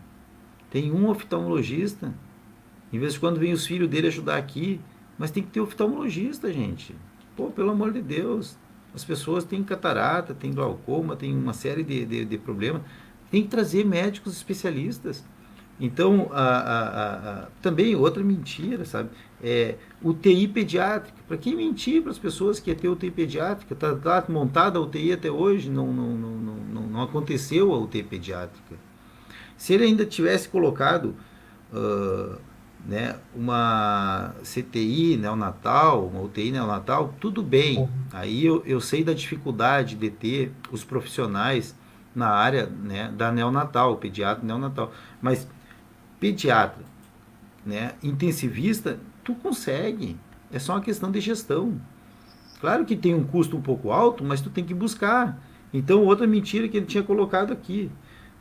Tem um oftalmologista. Em vez de quando vem os filhos dele ajudar aqui, mas tem que ter oftalmologista, gente. Pô, pelo amor de Deus. As pessoas têm catarata, têm glaucoma, têm uma série de problemas. Tem que trazer médicos especialistas. Então, também outra mentira, sabe? É UTI pediátrica. Para quem mentir para as pessoas que ia ter UTI pediátrica? Está montada a UTI até hoje, não aconteceu a UTI pediátrica. Se ele ainda tivesse colocado uh, né, uma CTI neonatal, uma UTI neonatal, tudo bem. Uhum. Aí eu sei da dificuldade de ter os profissionais na área, né, da neonatal, pediatra neonatal. Mas pediatra, né, intensivista, tu consegue. É só uma questão de gestão. Claro que tem um custo um pouco alto, mas tu tem que buscar. Então, outra mentira que ele tinha colocado aqui,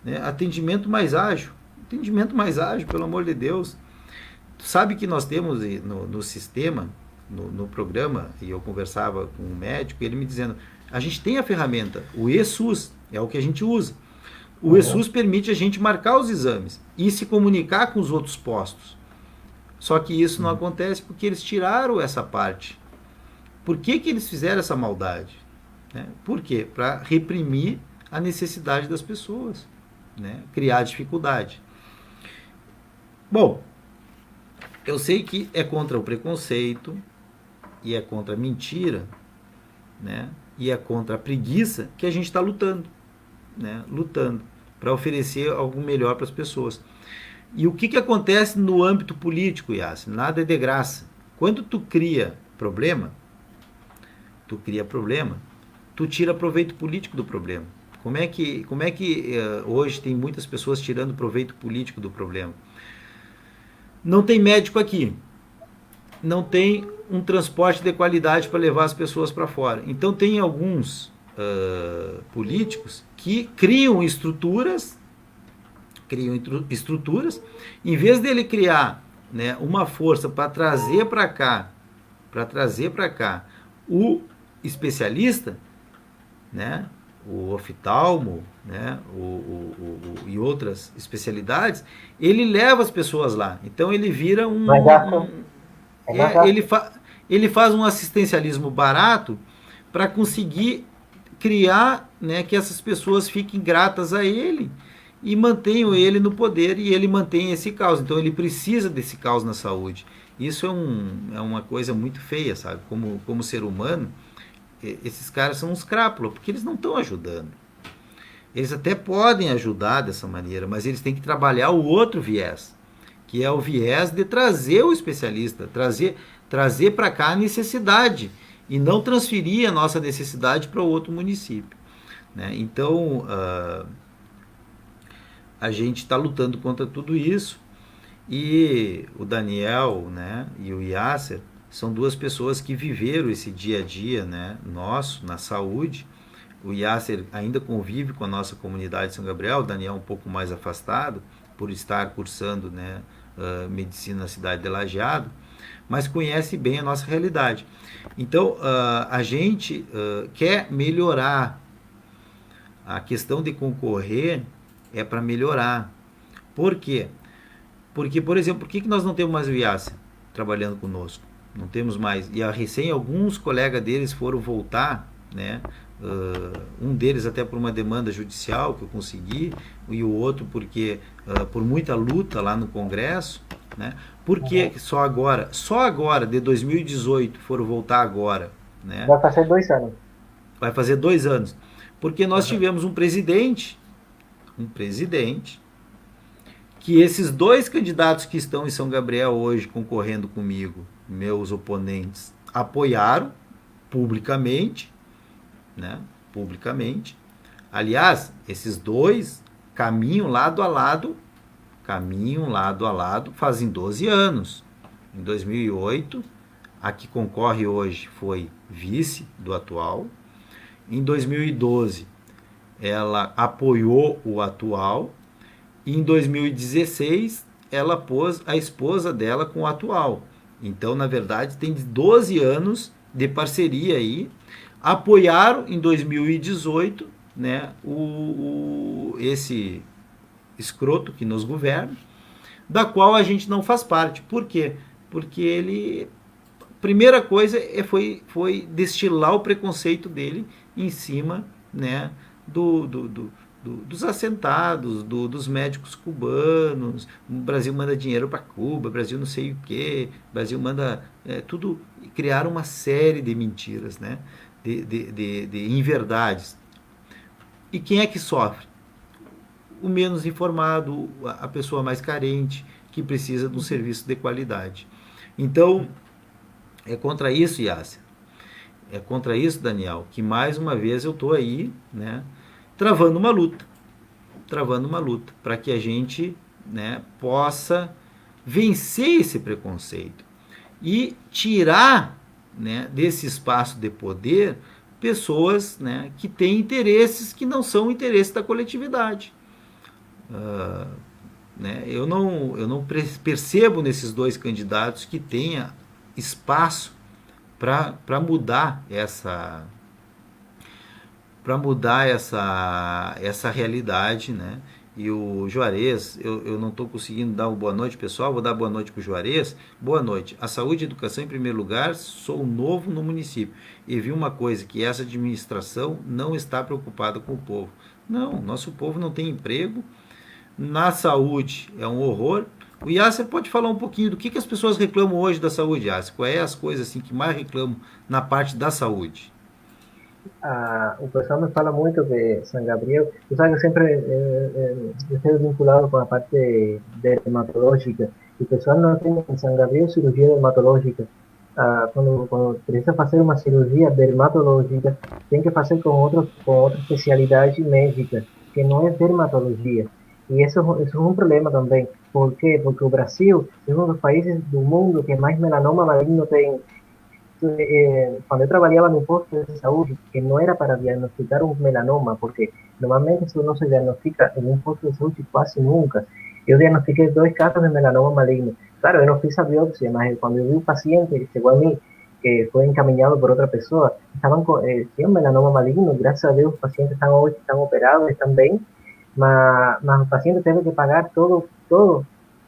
né, atendimento mais ágil. Atendimento mais ágil, pelo amor de Deus. Tu sabe que nós temos no sistema, no programa, e eu conversava com um médico, ele me dizendo, a gente tem a ferramenta, o eSUS, é o que a gente usa. O Uhum. eSUS permite a gente marcar os exames e se comunicar com os outros postos. Só que isso não acontece porque eles tiraram essa parte. Por que eles fizeram essa maldade? Né? Por quê? Para reprimir a necessidade das pessoas, né? Criar dificuldade. Bom, eu sei que é contra o preconceito e é contra a mentira, né? E é contra a preguiça que a gente está lutando, né? Lutando para oferecer algo melhor para as pessoas. E o que acontece no âmbito político, Yassi? Nada é de graça. Quando tu cria problema, tu tira proveito político do problema. Como é que hoje tem muitas pessoas tirando proveito político do problema? Não tem médico aqui, não tem um transporte de qualidade para levar as pessoas para fora. Então tem alguns políticos que criam estruturas, em vez dele criar, né, uma força para trazer para cá o especialista, né, o oftalmo, né, e outras especialidades, ele leva as pessoas lá. Então ele vira Mais gasto, é mais ele, gasto. fa, ele faz um assistencialismo barato para conseguir criar, né, que essas pessoas fiquem gratas a ele e mantenham ele no poder e ele mantém esse caos. Então ele precisa desse caos na saúde. Isso é uma coisa muito feia, sabe? Como ser humano, esses caras são uns crápulas, porque eles não estão ajudando. Eles até podem ajudar dessa maneira, mas eles têm que trabalhar o outro viés, que é o viés de trazer o especialista, trazer para cá a necessidade e não transferir a nossa necessidade para o outro município, né? Então, a gente está lutando contra tudo isso e o Daniel, né, e o Yasser são duas pessoas que viveram esse dia a dia, né, nosso, na saúde. O Yasser ainda convive com a nossa comunidade de São Gabriel, o Daniel um pouco mais afastado, por estar cursando, né, medicina na cidade de Lajeado, mas conhece bem a nossa realidade. Então, a gente quer melhorar. A questão de concorrer é para melhorar. Por quê? Porque, por exemplo, por que nós não temos mais o Yasser trabalhando conosco? Não temos mais. E a recém alguns colegas deles foram voltar, né? Um deles até por uma demanda judicial que eu consegui, e o outro porque por muita luta lá no Congresso, né? Porque Uhum. só agora de 2018 foram voltar agora, né? Vai fazer 2 anos. Vai fazer 2 anos. Porque nós Uhum. tivemos um presidente que esses dois candidatos que estão em São Gabriel hoje concorrendo comigo, meus oponentes, apoiaram publicamente, né? Publicamente. Aliás, esses dois caminham lado a lado fazem 12 anos. Em 2008, a que concorre hoje foi vice do atual. Em 2012, ela apoiou o atual, e em 2016 ela pôs a esposa dela com o atual. Então, na verdade, tem 12 anos de parceria aí. Apoiaram em 2018, né, esse escroto que nos governa, da qual a gente não faz parte. Por quê? Porque ele, primeira coisa foi destilar o preconceito dele em cima, né, dos assentados, dos médicos cubanos. O Brasil manda dinheiro para Cuba, o Brasil não sei o que, o Brasil manda tudo. Criaram uma série de mentiras, né, de inverdades. E quem é que sofre? O menos informado, a pessoa mais carente, que precisa de um serviço de qualidade. Então, é contra isso, Yasser. É contra isso, Daniel, que mais uma vez eu estou aí, né, travando uma luta. Travando uma luta para que a gente, né, possa vencer esse preconceito e tirar, né, desse espaço de poder pessoas, né, que têm interesses que não são interesses da coletividade. Né, eu não percebo nesses dois candidatos que tenha espaço para mudar essa realidade, né? E o Juarez, eu não estou conseguindo dar uma boa noite, pessoal. Vou dar boa noite para o Juarez. Boa noite. A saúde e a educação em primeiro lugar. Sou novo no município e vi uma coisa, que essa administração não está preocupada com o povo. Não, nosso povo não tem emprego. Na saúde é um horror. O Yasser pode falar um pouquinho do que as pessoas reclamam hoje da saúde, Yasser? Quais é as coisas assim que mais reclamam na parte da saúde? O pessoal me fala muito de San Gabriel. Tú sabes que siempre estoy vinculado con la parte dermatológica. Y el pessoal no tiene en San Gabriel cirugía dermatológica. Cuando precisa hacer una cirugía dermatológica, tiene que hacer con otra especialidad médica, que no es dermatología. Y eso es un problema también. ¿Por qué? Porque el Brasil es uno de los países del mundo que más melanoma maligno tiene. Cuando yo trabajaba en un posto de salud, que no era para diagnosticar un melanoma, porque normalmente eso no se diagnostica en un posto de salud casi nunca. Yo diagnostiqué 2 casos de melanoma maligno. Claro, yo no fiz a biopsia, más cuando yo vi un paciente que llegó a mí, que fue encaminado por otra persona, estaban con melanoma maligno. Gracias a Dios, los pacientes están operados, están bien, mas el paciente tiene que pagar todo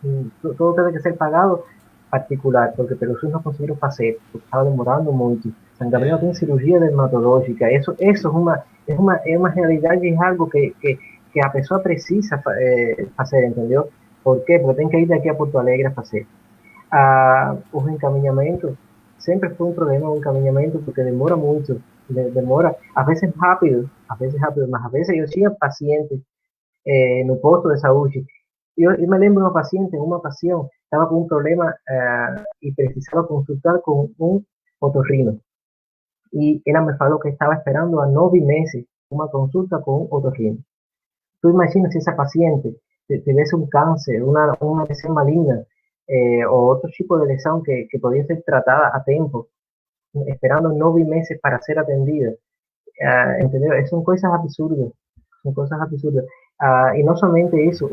tiene que ser pagado particular, porque pelo SUS não conseguiram fazer, porque estava demorando muito. San Gabriel tem cirurgia dermatológica. Isso é uma realidade, é algo que a pessoa precisa fazer, entendeu? Por quê? Porque tem que ir daqui a Porto Alegre a fazer. Os encaminhamentos sempre foi um problema, o encaminhamento, porque demora muito, demora, às vezes rápido, mas às vezes eu tinha pacientes no posto de saúde. Eu me lembro de uma paciente, em uma ocasião, estava com um problema e precisava consultar com um otorrino. E ela me falou que estava esperando há 9 meses uma consulta com um otorrino. Tu imagina se essa paciente tivesse um câncer, uma lesão maligna, ou outro tipo de lesão que podia ser tratada a tempo, esperando 9 meses para ser atendida. Entendeu? São coisas absurdas. São coisas absurdas. Y no solamente eso,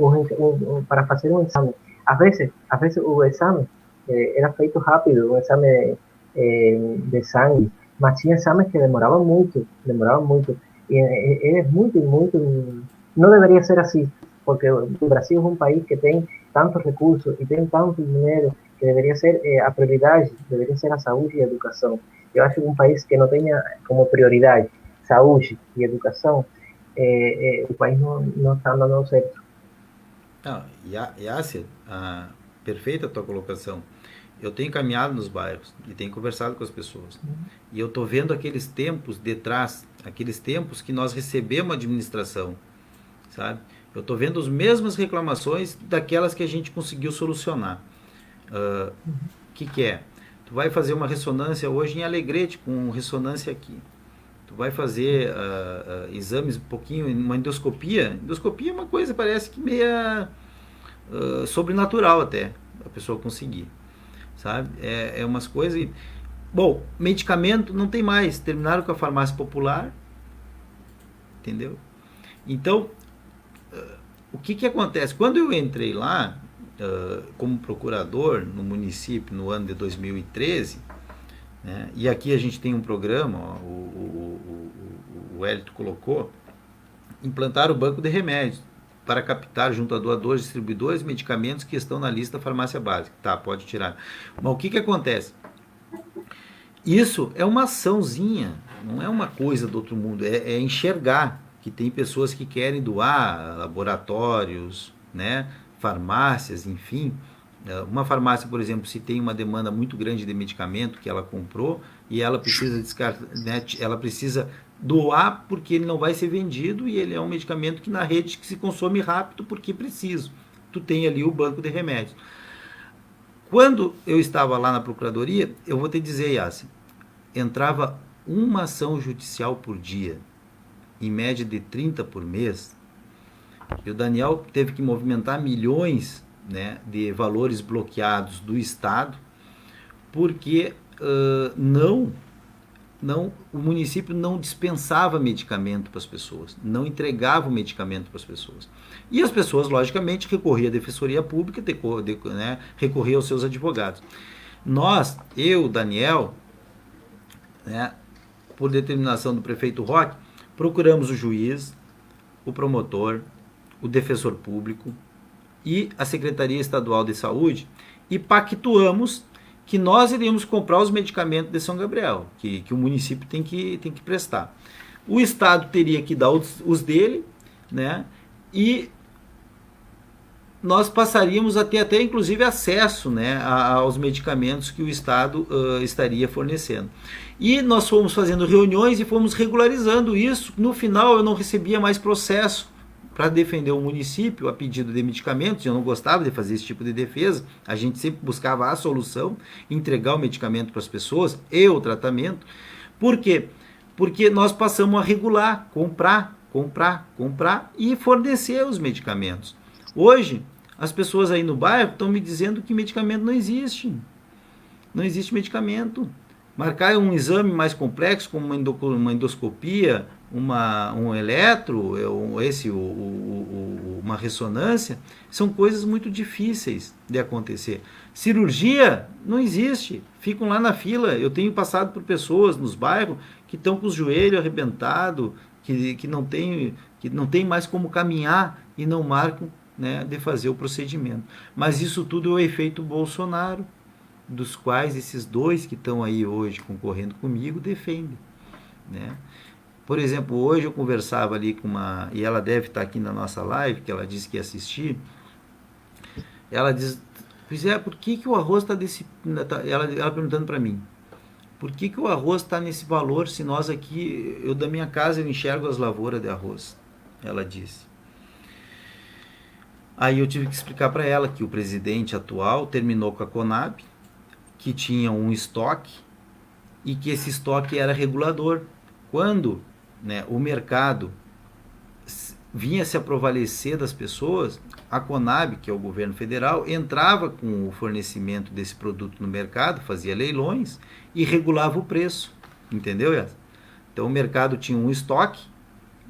para hacer un examen. A veces el examen era feito rápido, un examen de sangue, mas tinha exames que demoraban mucho. Y es muy, no debería ser así, porque Brasil es un país que tiene tantos recursos y tiene tanto dinero, que debería ser a prioridad, debería ser a saúde y a educación. Yo acho que un país que no tenga como prioridad saúde y educación, o país não está andando certo. Não, Yasser, perfeita a tua colocação. Eu tenho caminhado nos bairros e tenho conversado com as pessoas. E eu estou vendo aqueles tempos de trás, aqueles tempos que nós recebemos a administração, sabe? Eu estou vendo as mesmas reclamações daquelas que a gente conseguiu solucionar. Que é? Tu vai fazer uma ressonância hoje em Alegrete, com ressonância aqui. Tu vai fazer exames um pouquinho, uma endoscopia. Endoscopia é uma coisa, parece que meia sobrenatural até, a pessoa conseguir, sabe? É umas coisas... Bom, medicamento não tem mais, terminaram com a farmácia popular, entendeu? Então, o que acontece? Quando eu entrei lá, como procurador no município no ano de 2013, né, e aqui a gente tem um programa, ó, o Hélito colocou, implantar o banco de remédios para captar junto a doadores e distribuidores medicamentos que estão na lista da farmácia básica. Tá, pode tirar. Mas o que acontece? Isso é uma açãozinha, não é uma coisa do outro mundo, é enxergar que tem pessoas que querem doar, laboratórios, né, farmácias, enfim. Uma farmácia, por exemplo, se tem uma demanda muito grande de medicamento que ela comprou e ela precisa descartar, né, ela precisa doar porque ele não vai ser vendido e ele é um medicamento que na rede que se consome rápido porque preciso. Tu tem ali o banco de remédios. Quando eu estava lá na procuradoria, eu vou te dizer, Yassi, entrava uma ação judicial por dia, em média de 30 por mês, e o Daniel teve que movimentar milhões, né, de valores bloqueados do Estado, porque o município não dispensava medicamento para as pessoas, não entregava o medicamento para as pessoas. E as pessoas, logicamente, recorriam à Defensoria Pública, né, recorriam aos seus advogados. Nós, eu, Daniel, né, por determinação do prefeito Roque, procuramos o juiz, o promotor, o defensor público e a Secretaria Estadual de Saúde e pactuamos que nós iríamos comprar os medicamentos de São Gabriel, que o município tem que prestar. O Estado teria que dar os dele, né? E nós passaríamos a ter até, inclusive, acesso, né, aos medicamentos que o Estado estaria fornecendo. E nós fomos fazendo reuniões e fomos regularizando isso. No final, eu não recebia mais processo para defender o município a pedido de medicamentos. Eu não gostava de fazer esse tipo de defesa. A gente sempre buscava a solução, entregar o medicamento para as pessoas e o tratamento. Por quê? Porque nós passamos a regular, comprar e fornecer os medicamentos. Hoje, as pessoas aí no bairro estão me dizendo que medicamento não existe. Não existe medicamento. Marcar um exame mais complexo, como uma endoscopia, um eletro, uma ressonância, são coisas muito difíceis de acontecer. Cirurgia não existe. Ficam lá na fila. Eu tenho passado por pessoas nos bairros que estão com os joelhos arrebentados, que não tem mais como caminhar e não marcam, né, de fazer o procedimento. Mas isso tudo é o efeito Bolsonaro, dos quais esses dois que estão aí hoje concorrendo comigo defendem, né? Por exemplo, hoje eu conversava ali com uma, e ela deve estar aqui na nossa live, que ela disse que ia assistir. Ela diz, pois é, por que o arroz está desse... Ela perguntando para mim, por que o arroz está nesse valor se nós aqui, eu da minha casa eu enxergo as lavouras de arroz? Ela disse. Aí eu tive que explicar para ela que o presidente atual terminou com a Conab, que tinha um estoque e que esse estoque era regulador. Quando, né, o mercado vinha se aprovalecer das pessoas, a Conab, que é o governo federal, entrava com o fornecimento desse produto no mercado, fazia leilões e regulava o preço. Entendeu, Yas? Então o mercado tinha um estoque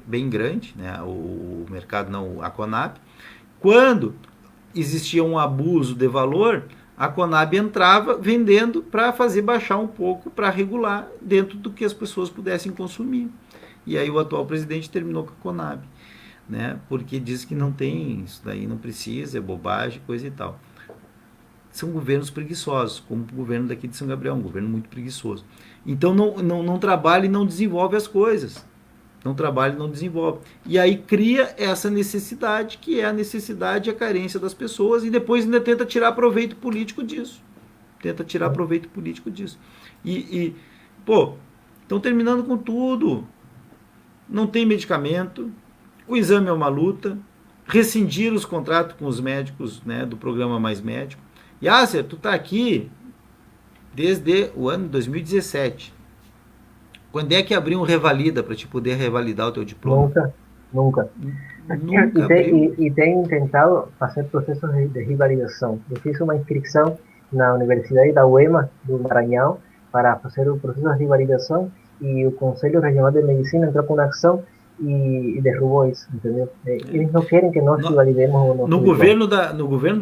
bem grande, né, o mercado não, a Conab. Quando existia um abuso de valor, a Conab entrava vendendo para fazer baixar um pouco, para regular dentro do que as pessoas pudessem consumir. E aí o atual presidente terminou com a Conab, né? Porque diz que não tem, isso daí não precisa, é bobagem, coisa e tal. São governos preguiçosos, como o governo daqui de São Gabriel, um governo muito preguiçoso. Então não trabalha e não desenvolve as coisas. Não trabalha e não desenvolve. E aí cria essa necessidade, que é a necessidade e a carência das pessoas, e depois ainda tenta tirar proveito político disso. Pô, estão terminando com tudo. Não tem medicamento, o exame é uma luta, rescindir os contratos com os médicos, né, do programa Mais Médico. Yasser, tu tá aqui desde o ano 2017. Quando é que abriu um Revalida para te poder revalidar o teu diploma? Nunca. E tem tentado fazer processos de revalidação. Eu fiz uma inscrição na Universidade da UEMA, do Maranhão, para fazer o processo de revalidação, e o Conselho Regional de Medicina entrou com uma ação e derrubou isso, entendeu? Eles não querem que nós validemos o nosso diploma. No governo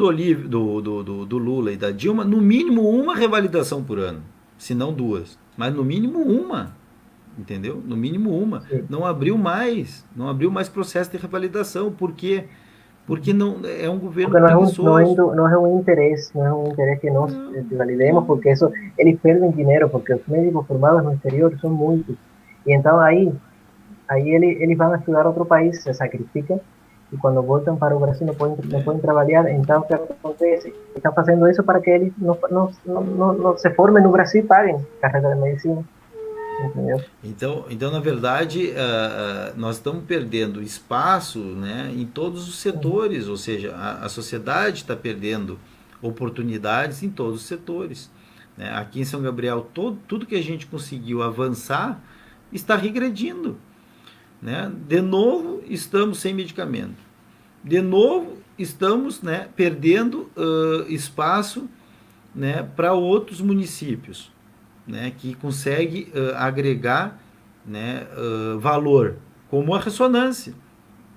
do Lula e da Dilma, no mínimo uma revalidação por ano, se não duas, mas no mínimo uma, entendeu? No mínimo uma. Sim. Não abriu mais processo de revalidação. Por quê? Porque não é um governo Porque preguiçoso. não é um interesse que nós validemos, porque isso, eles perdem dinheiro, porque os médicos formados no exterior são muitos. E então aí eles vão estudar outro país, se sacrificam, e quando voltam para o Brasil não podem trabalhar. Então, o que acontece? Estão fazendo isso para que eles não se formem no Brasil e paguem carreira de medicina. Entendeu? Então, na verdade, nós estamos perdendo espaço, né, em todos os setores, ou seja, a sociedade está perdendo oportunidades em todos os setores. Né? Aqui em São Gabriel, tudo que a gente conseguiu avançar está regredindo. Né? De novo, estamos sem medicamento. De novo, estamos, né, perdendo espaço, né, para outros municípios, né, que consegue agregar, né, valor, como a ressonância.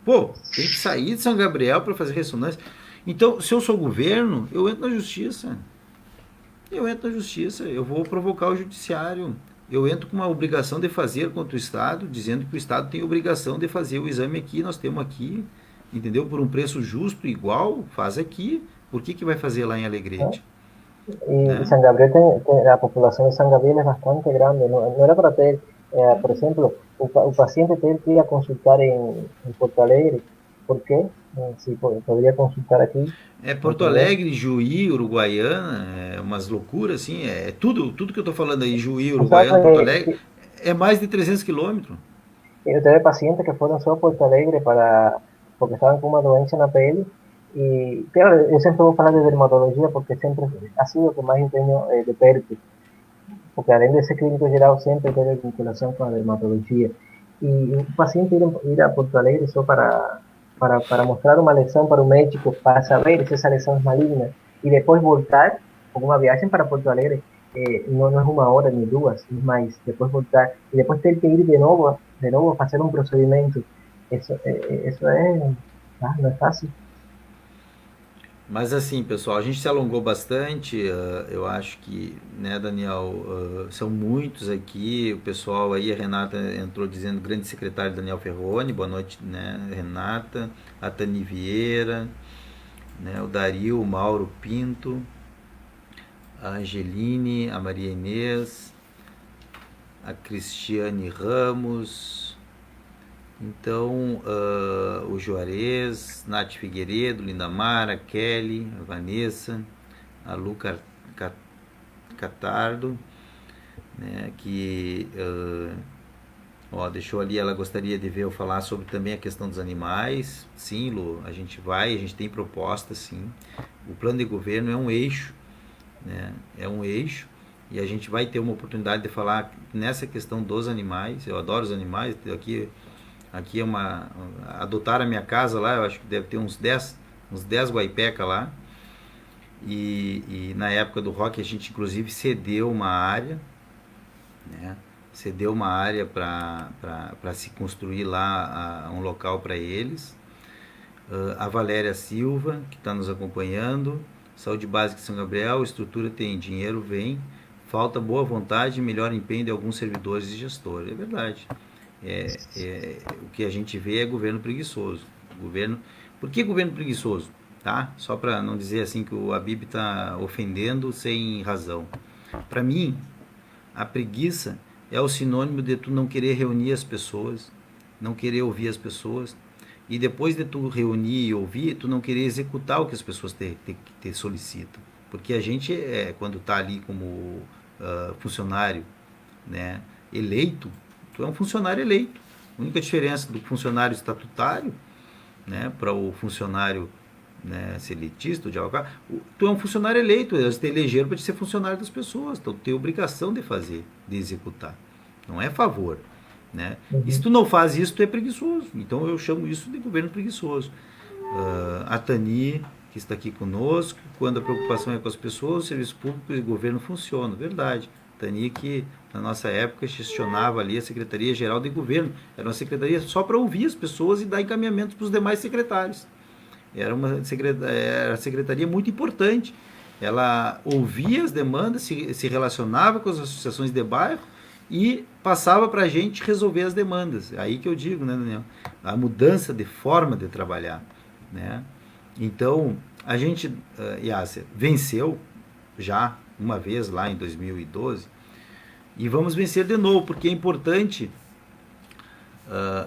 Pô, tem que sair de São Gabriel para fazer ressonância. Então, se eu sou governo, eu entro na justiça. Eu vou provocar o judiciário. Eu entro com uma obrigação de fazer contra o Estado, dizendo que o Estado tem obrigação de fazer o exame aqui, nós temos aqui, entendeu? Por um preço justo, igual, faz aqui. Por que vai fazer lá em Alegrete? Y San Gabriel, la población de San Gabriel es bastante grande. No era para tener, por ejemplo, un paciente tiene que ir a consultar en Porto Alegre. ¿Por qué? Si podría consultar aquí. Porto Alegre, Juí, Uruguaiana, umas loucuras assim, tudo que eu tô falando aí, Juí, Uruguaiana, Porto Alegre, é mais de 300 quilômetros. Eu teve pacientes que fueron só a Porto Alegre porque estaban con una doença na pele. Y claro, yo siempre voy a hablar de dermatología porque siempre ha sido lo que más empeño de perto. Porque además de ser clínico geral, siempre tiene vinculación con la dermatología. Y un paciente ir a Porto Alegre solo para mostrar una lesión para un médico, para saber si esa lesión es maligna, y después voltar con una viaje para Porto Alegre, no es una hora ni dos, es más, después voltar, y después tener que ir de nuevo para hacer un procedimiento. Eso no es fácil. Mas assim, pessoal, a gente se alongou bastante, eu acho que, né, Daniel, são muitos aqui, o pessoal aí, a Renata entrou dizendo, grande secretário Daniel Ferroni, boa noite, né, Renata, a Tani Vieira, né, o Dario, o Mauro Pinto, a Angeline, a Maria Inês, a Cristiane Ramos, então, o Juarez, Nath Figueiredo, Linda Mara, Kelly, a Vanessa, a Lu Catardo, né, que deixou ali, ela gostaria de ver eu falar sobre também a questão dos animais. Sim, Lu, a gente tem proposta, sim. O plano de governo é um eixo, né, e a gente vai ter uma oportunidade de falar nessa questão dos animais. Eu adoro os animais, aqui é adotaram a minha casa lá, eu acho que deve ter uns 10 guaipeca lá, e na época do rock a gente inclusive cedeu uma área, né, para se construir lá um local para eles. A Valéria Silva, que está nos acompanhando, Saúde Básica de São Gabriel, estrutura tem, dinheiro vem, falta boa vontade e melhor empenho de alguns servidores e gestores. É verdade. O que a gente vê é governo preguiçoso. Por que governo preguiçoso? Tá? Só para não dizer assim que o Habib está ofendendo sem razão. Para mim, a preguiça é o sinônimo de tu não querer reunir as pessoas, não querer ouvir as pessoas, e depois de tu reunir e ouvir, tu não querer executar o que as pessoas te solicitam. Porque a gente, quando está ali como funcionário, né, eleito, tu é um funcionário eleito. A única diferença do funcionário estatutário, né, para o funcionário, né, seletista, tu é um funcionário eleito, eles te elegeram para te ser funcionário das pessoas, então tu tem obrigação de fazer, de executar. Não é favor. Né? E se tu não faz isso, tu é preguiçoso. Então eu chamo isso de governo preguiçoso. A Tani, que está aqui conosco, quando a preocupação é com as pessoas, o serviço público e o governo funcionam, verdade. Secretaria que, na nossa época, gestionava ali a Secretaria-Geral de Governo. Era uma secretaria só para ouvir as pessoas e dar encaminhamento para os demais secretários. Era uma secretaria muito importante. Ela ouvia as demandas, se relacionava com as associações de bairro e passava para a gente resolver as demandas. Aí que eu digo, né, Daniel? A mudança de forma de trabalhar, né? Então, a gente, Yasser, venceu já uma vez lá em 2012 e vamos vencer de novo, porque é importante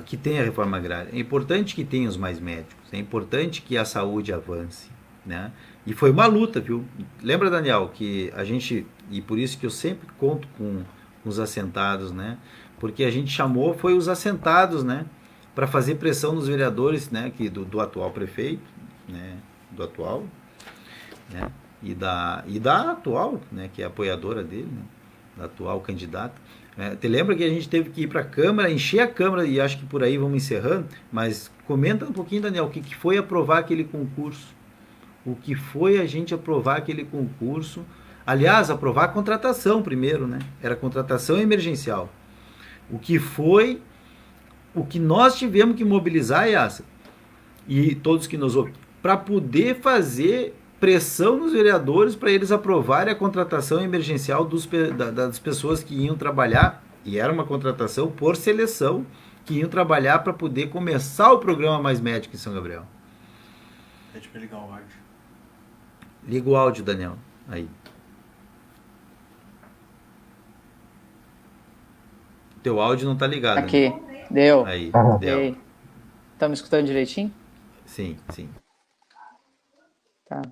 que tenha a reforma agrária, é importante que tenha os mais médicos, é importante que a saúde avance, né? E foi uma luta, viu? Lembra, Daniel, que a gente, e por isso que eu sempre conto com os assentados, né? Porque a gente chamou, foi os assentados, né? Para fazer pressão nos vereadores, né? Do atual prefeito, né? Do atual, né? E da atual, né? Que é apoiadora dele, né? Da atual candidata. Te lembra que a gente teve que ir para a Câmara, encher a Câmara, e acho que por aí vamos encerrando, mas comenta um pouquinho, Daniel, o que foi aprovar aquele concurso. O que foi a gente aprovar aquele concurso. Aliás, aprovar a contratação primeiro, né? Era contratação emergencial. O que nós tivemos que mobilizar, Yassa, e todos que nos ouvem, para poder fazer pressão nos vereadores para eles aprovarem a contratação emergencial das pessoas que iam trabalhar, e era uma contratação por seleção, que iam trabalhar para poder começar o programa Mais Médico em São Gabriel. Pede para ligar o áudio. Liga o áudio, Daniel. Aí. Teu áudio não tá ligado. Aqui, deu. Aí, deu. Tá me escutando direitinho? Sim. Tá.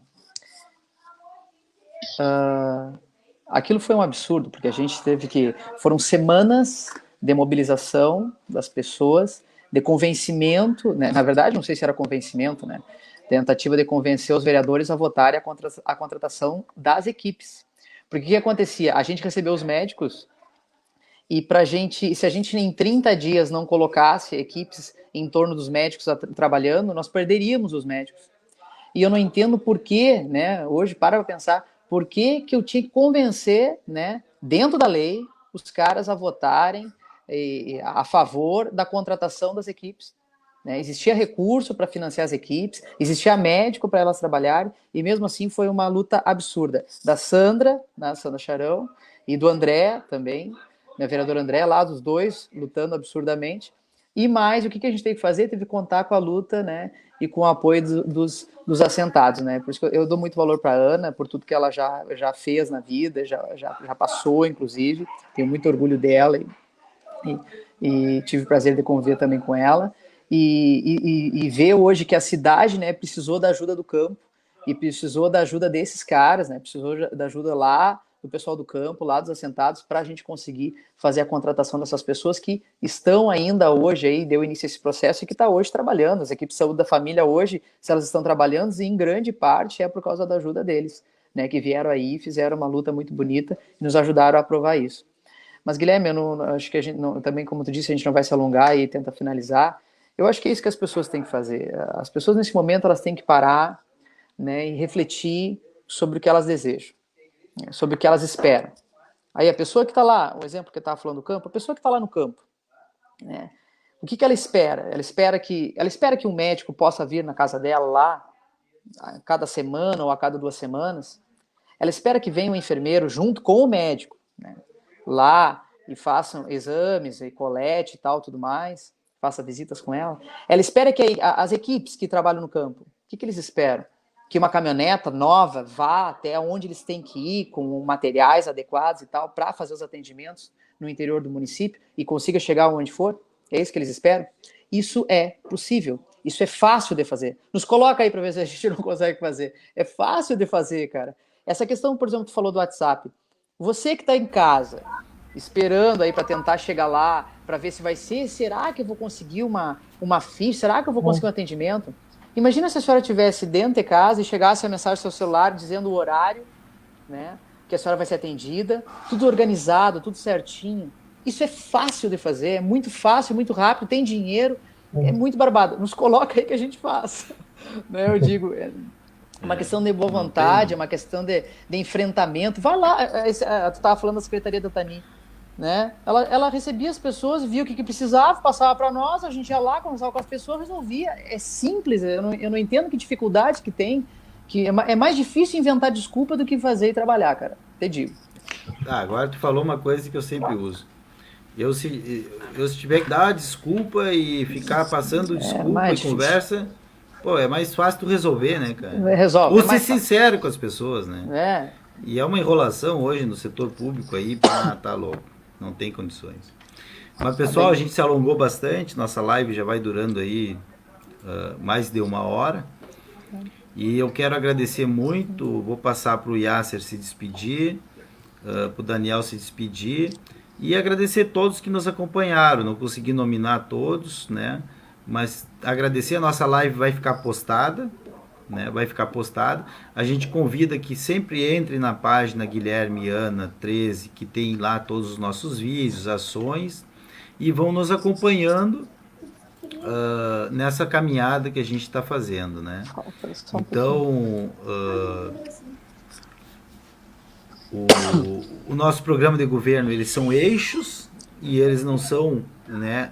Aquilo foi um absurdo, porque a gente teve que... Foram semanas de mobilização das pessoas, de convencimento, né? Na verdade, não sei se era convencimento, né? Tentativa de convencer os vereadores a votarem a contratação das equipes. Porque o que acontecia? A gente recebeu os médicos e se a gente em 30 dias não colocasse equipes em torno dos médicos trabalhando, nós perderíamos os médicos. E eu não entendo por que, né, hoje, para pensar, por que eu tinha que convencer, né, dentro da lei, os caras a votarem a favor da contratação das equipes. Né? Existia recurso para financiar as equipes, existia médico para elas trabalharem, e mesmo assim foi uma luta absurda. Da Sandra, né, Sandra Charão, e do André também, né, vereador André, lá dos dois, lutando absurdamente. E mais, o que a gente teve que fazer? Teve que contar com a luta, né, e com o apoio dos assentados, né? Por isso que eu dou muito valor para a Ana, por tudo que ela já fez na vida, já passou, inclusive. Tenho muito orgulho dela e tive o prazer de conviver também com ela. E ver hoje que a cidade, né, precisou da ajuda do campo e precisou da ajuda desses caras, né? Precisou da ajuda lá do pessoal do campo, lá dos assentados, para a gente conseguir fazer a contratação dessas pessoas que estão ainda hoje aí, deu início a esse processo e que está hoje trabalhando. As equipes de saúde da família hoje, se elas estão trabalhando, em grande parte é por causa da ajuda deles, né, que vieram aí, fizeram uma luta muito bonita e nos ajudaram a aprovar isso. Mas, Guilherme, acho que a gente também, como tu disse, a gente não vai se alongar e tenta finalizar. Eu acho que é isso que as pessoas têm que fazer. As pessoas, nesse momento, elas têm que parar, né, e refletir sobre o que elas desejam, sobre o que elas esperam. Aí a pessoa que está lá, o exemplo que eu estava falando do campo, a pessoa que está lá no campo, né, o que ela espera? Ela espera que um médico possa vir na casa dela lá, a cada semana ou a cada 2 semanas. Ela espera que venha um enfermeiro junto com o médico, né, lá e façam exames e colete e tal, tudo mais, faça visitas com ela. Ela espera que as equipes que trabalham no campo, o que eles esperam? Que uma caminhoneta nova vá até onde eles têm que ir, com materiais adequados e tal, para fazer os atendimentos no interior do município e consiga chegar onde for? É isso que eles esperam? Isso é possível. Isso é fácil de fazer. Nos coloca aí para ver se a gente não consegue fazer. É fácil de fazer, cara. Essa questão, por exemplo, tu falou do WhatsApp. Você que está em casa, esperando aí para tentar chegar lá, para ver se vai ser, será que eu vou conseguir uma ficha? Será que eu vou conseguir um atendimento? Imagina se a senhora estivesse dentro de casa e chegasse a mensagem no seu celular dizendo o horário, né, que a senhora vai ser atendida, tudo organizado, tudo certinho. Isso é fácil de fazer, é muito fácil, muito rápido, tem dinheiro, é muito barbado. Nos coloca aí que a gente faz. Né, eu digo, É uma questão de boa vontade, é uma questão de enfrentamento. Vai lá, tu estava falando da Secretaria da Tani, né? Ela recebia as pessoas, via o que precisava, passava para nós, a gente ia lá, conversava com as pessoas, resolvia. É simples, eu não entendo que dificuldade que tem, que é mais difícil inventar desculpa do que fazer e trabalhar, cara, te digo. Agora tu falou uma coisa que eu sempre uso. Se tiver que dar desculpa e ficar passando desculpa e conversa, pô, é mais fácil tu resolver, né, cara? Resolve. Ou ser sincero com as pessoas, né? É. E é uma enrolação hoje no setor público aí, tá louco. Não tem condições. Mas, pessoal, a gente se alongou bastante, nossa live já vai durando aí mais de 1 hora. E eu quero agradecer muito, vou passar para o Yasser se despedir, para o Daniel se despedir, e agradecer a todos que nos acompanharam. Não consegui nominar todos, né? Mas agradecer, a nossa live vai ficar postada, né? Vai ficar postada. A gente convida que sempre entre na página Guilherme Ana 13, que tem lá todos os nossos vídeos, ações, e vão nos acompanhando nessa caminhada que a gente está fazendo, né? Então, o nosso programa de governo, eles são eixos e eles não são, né?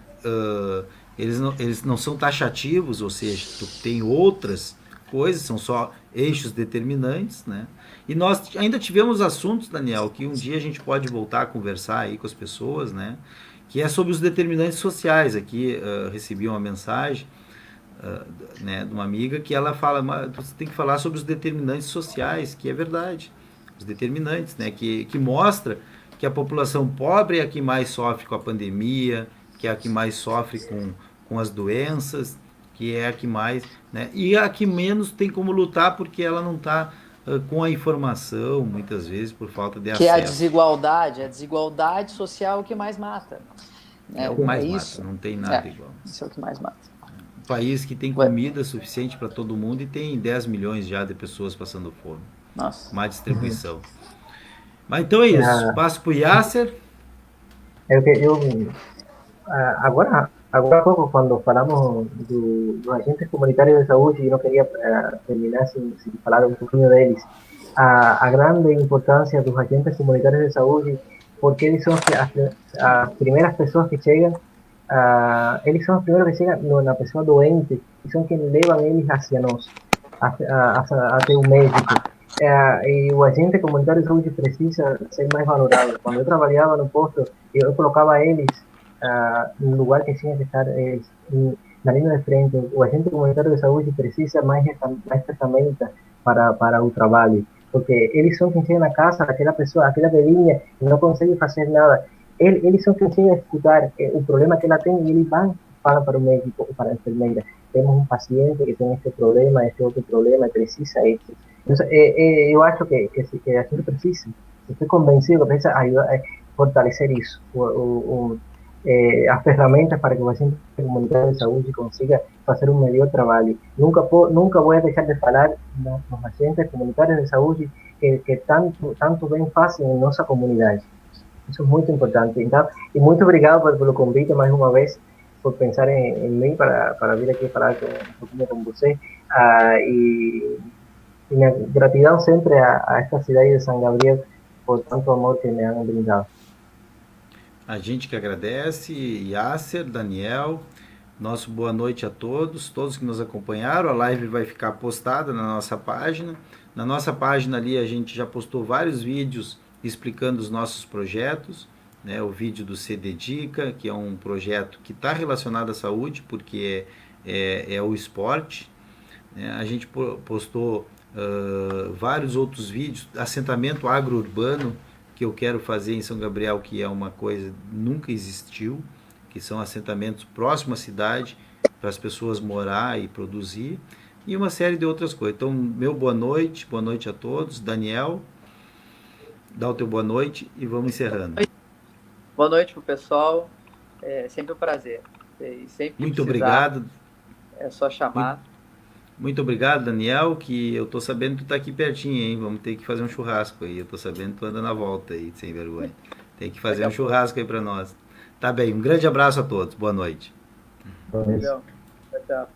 Eles não são taxativos, ou seja, tu tem outras coisas, são só eixos determinantes, né? E nós ainda tivemos assuntos, Daniel, que um dia a gente pode voltar a conversar aí com as pessoas, né? Que é sobre os determinantes sociais. Aqui recebi uma mensagem né, de uma amiga que ela fala, você tem que falar sobre os determinantes sociais, que é verdade. Os determinantes, né? Que mostra que a população pobre é a que mais sofre com a pandemia, que é a que mais sofre com as doenças, que é a que mais, né? E a que menos tem como lutar porque ela não está com a informação, muitas vezes, por falta de acesso. Que é a desigualdade social que mais mata. É o que mais mata, não tem nada igual. Isso é o que mais mata. Um país que tem comida suficiente para todo mundo e tem 10 milhões já de pessoas passando fome. Nossa. Má distribuição. Mas então é isso, passo para o Yasser. Agora há pouco, quando falamos dos agentes comunitários de saúde, eu não queria terminar sem falar um pouquinho deles. A grande importância dos agentes comunitários de saúde, porque eles são as primeiras pessoas que chegam, eles são os primeiros que chegam na pessoa doente, e são quem levam eles hacia nós, até o médico. E o agente comunitário de saúde precisa ser mais valorado. Quando eu trabalhava no posto, eu colocava eles no lugar que tinha que estar na linha de frente. O agente comunitário de saúde precisa mais ferramentas para o trabalho, porque eles são quem chega na casa daquela pessoa, aquela velhinha que não consegue fazer nada. Eles são quem chega a escutar o problema que ela tem e eles vão falar para o médico ou para a enfermeira: temos um paciente que tem este problema, este outro problema, precisa isso. Então, eu acho que a gente precisa, estou convencido que precisa ajudar a fortalecer isso, as ferramentas para que o agente comunitário de saúde consiga fazer um melhor trabalho. Nunca vou deixar de falar nos agentes comunitários de saúde que tanto bem fazem em nossa comunidade. Isso é muito importante. Então, e muito obrigado pelo convite mais uma vez, por pensar em mim para vir aqui falar um pouquinho com você. E minha gratidão sempre a esta cidade de São Gabriel por tanto amor que me han brindado. A gente que agradece, Yasser, Daniel, nosso boa noite a todos que nos acompanharam. A live vai ficar postada na nossa página. Na nossa página ali a gente já postou vários vídeos explicando os nossos projetos, né? O vídeo do C Dedica, que é um projeto que está relacionado à saúde, porque é o esporte, né? A gente postou vários outros vídeos, assentamento agro-urbano, que eu quero fazer em São Gabriel, que é uma coisa que nunca existiu, que são assentamentos próximos à cidade, para as pessoas morar e produzir, e uma série de outras coisas. Então, meu boa noite a todos. Daniel, dá o teu boa noite e vamos encerrando. Boa noite pro pessoal, é sempre um prazer. E sempre muito obrigado. É só chamar. Muito obrigado, Daniel, que eu tô sabendo que tu tá aqui pertinho, hein? Vamos ter que fazer um churrasco aí. Eu tô sabendo que tu anda na volta aí, sem vergonha. Tem que fazer um churrasco aí para nós. Tá bem, um grande abraço a todos. Boa noite. Tchau, tchau.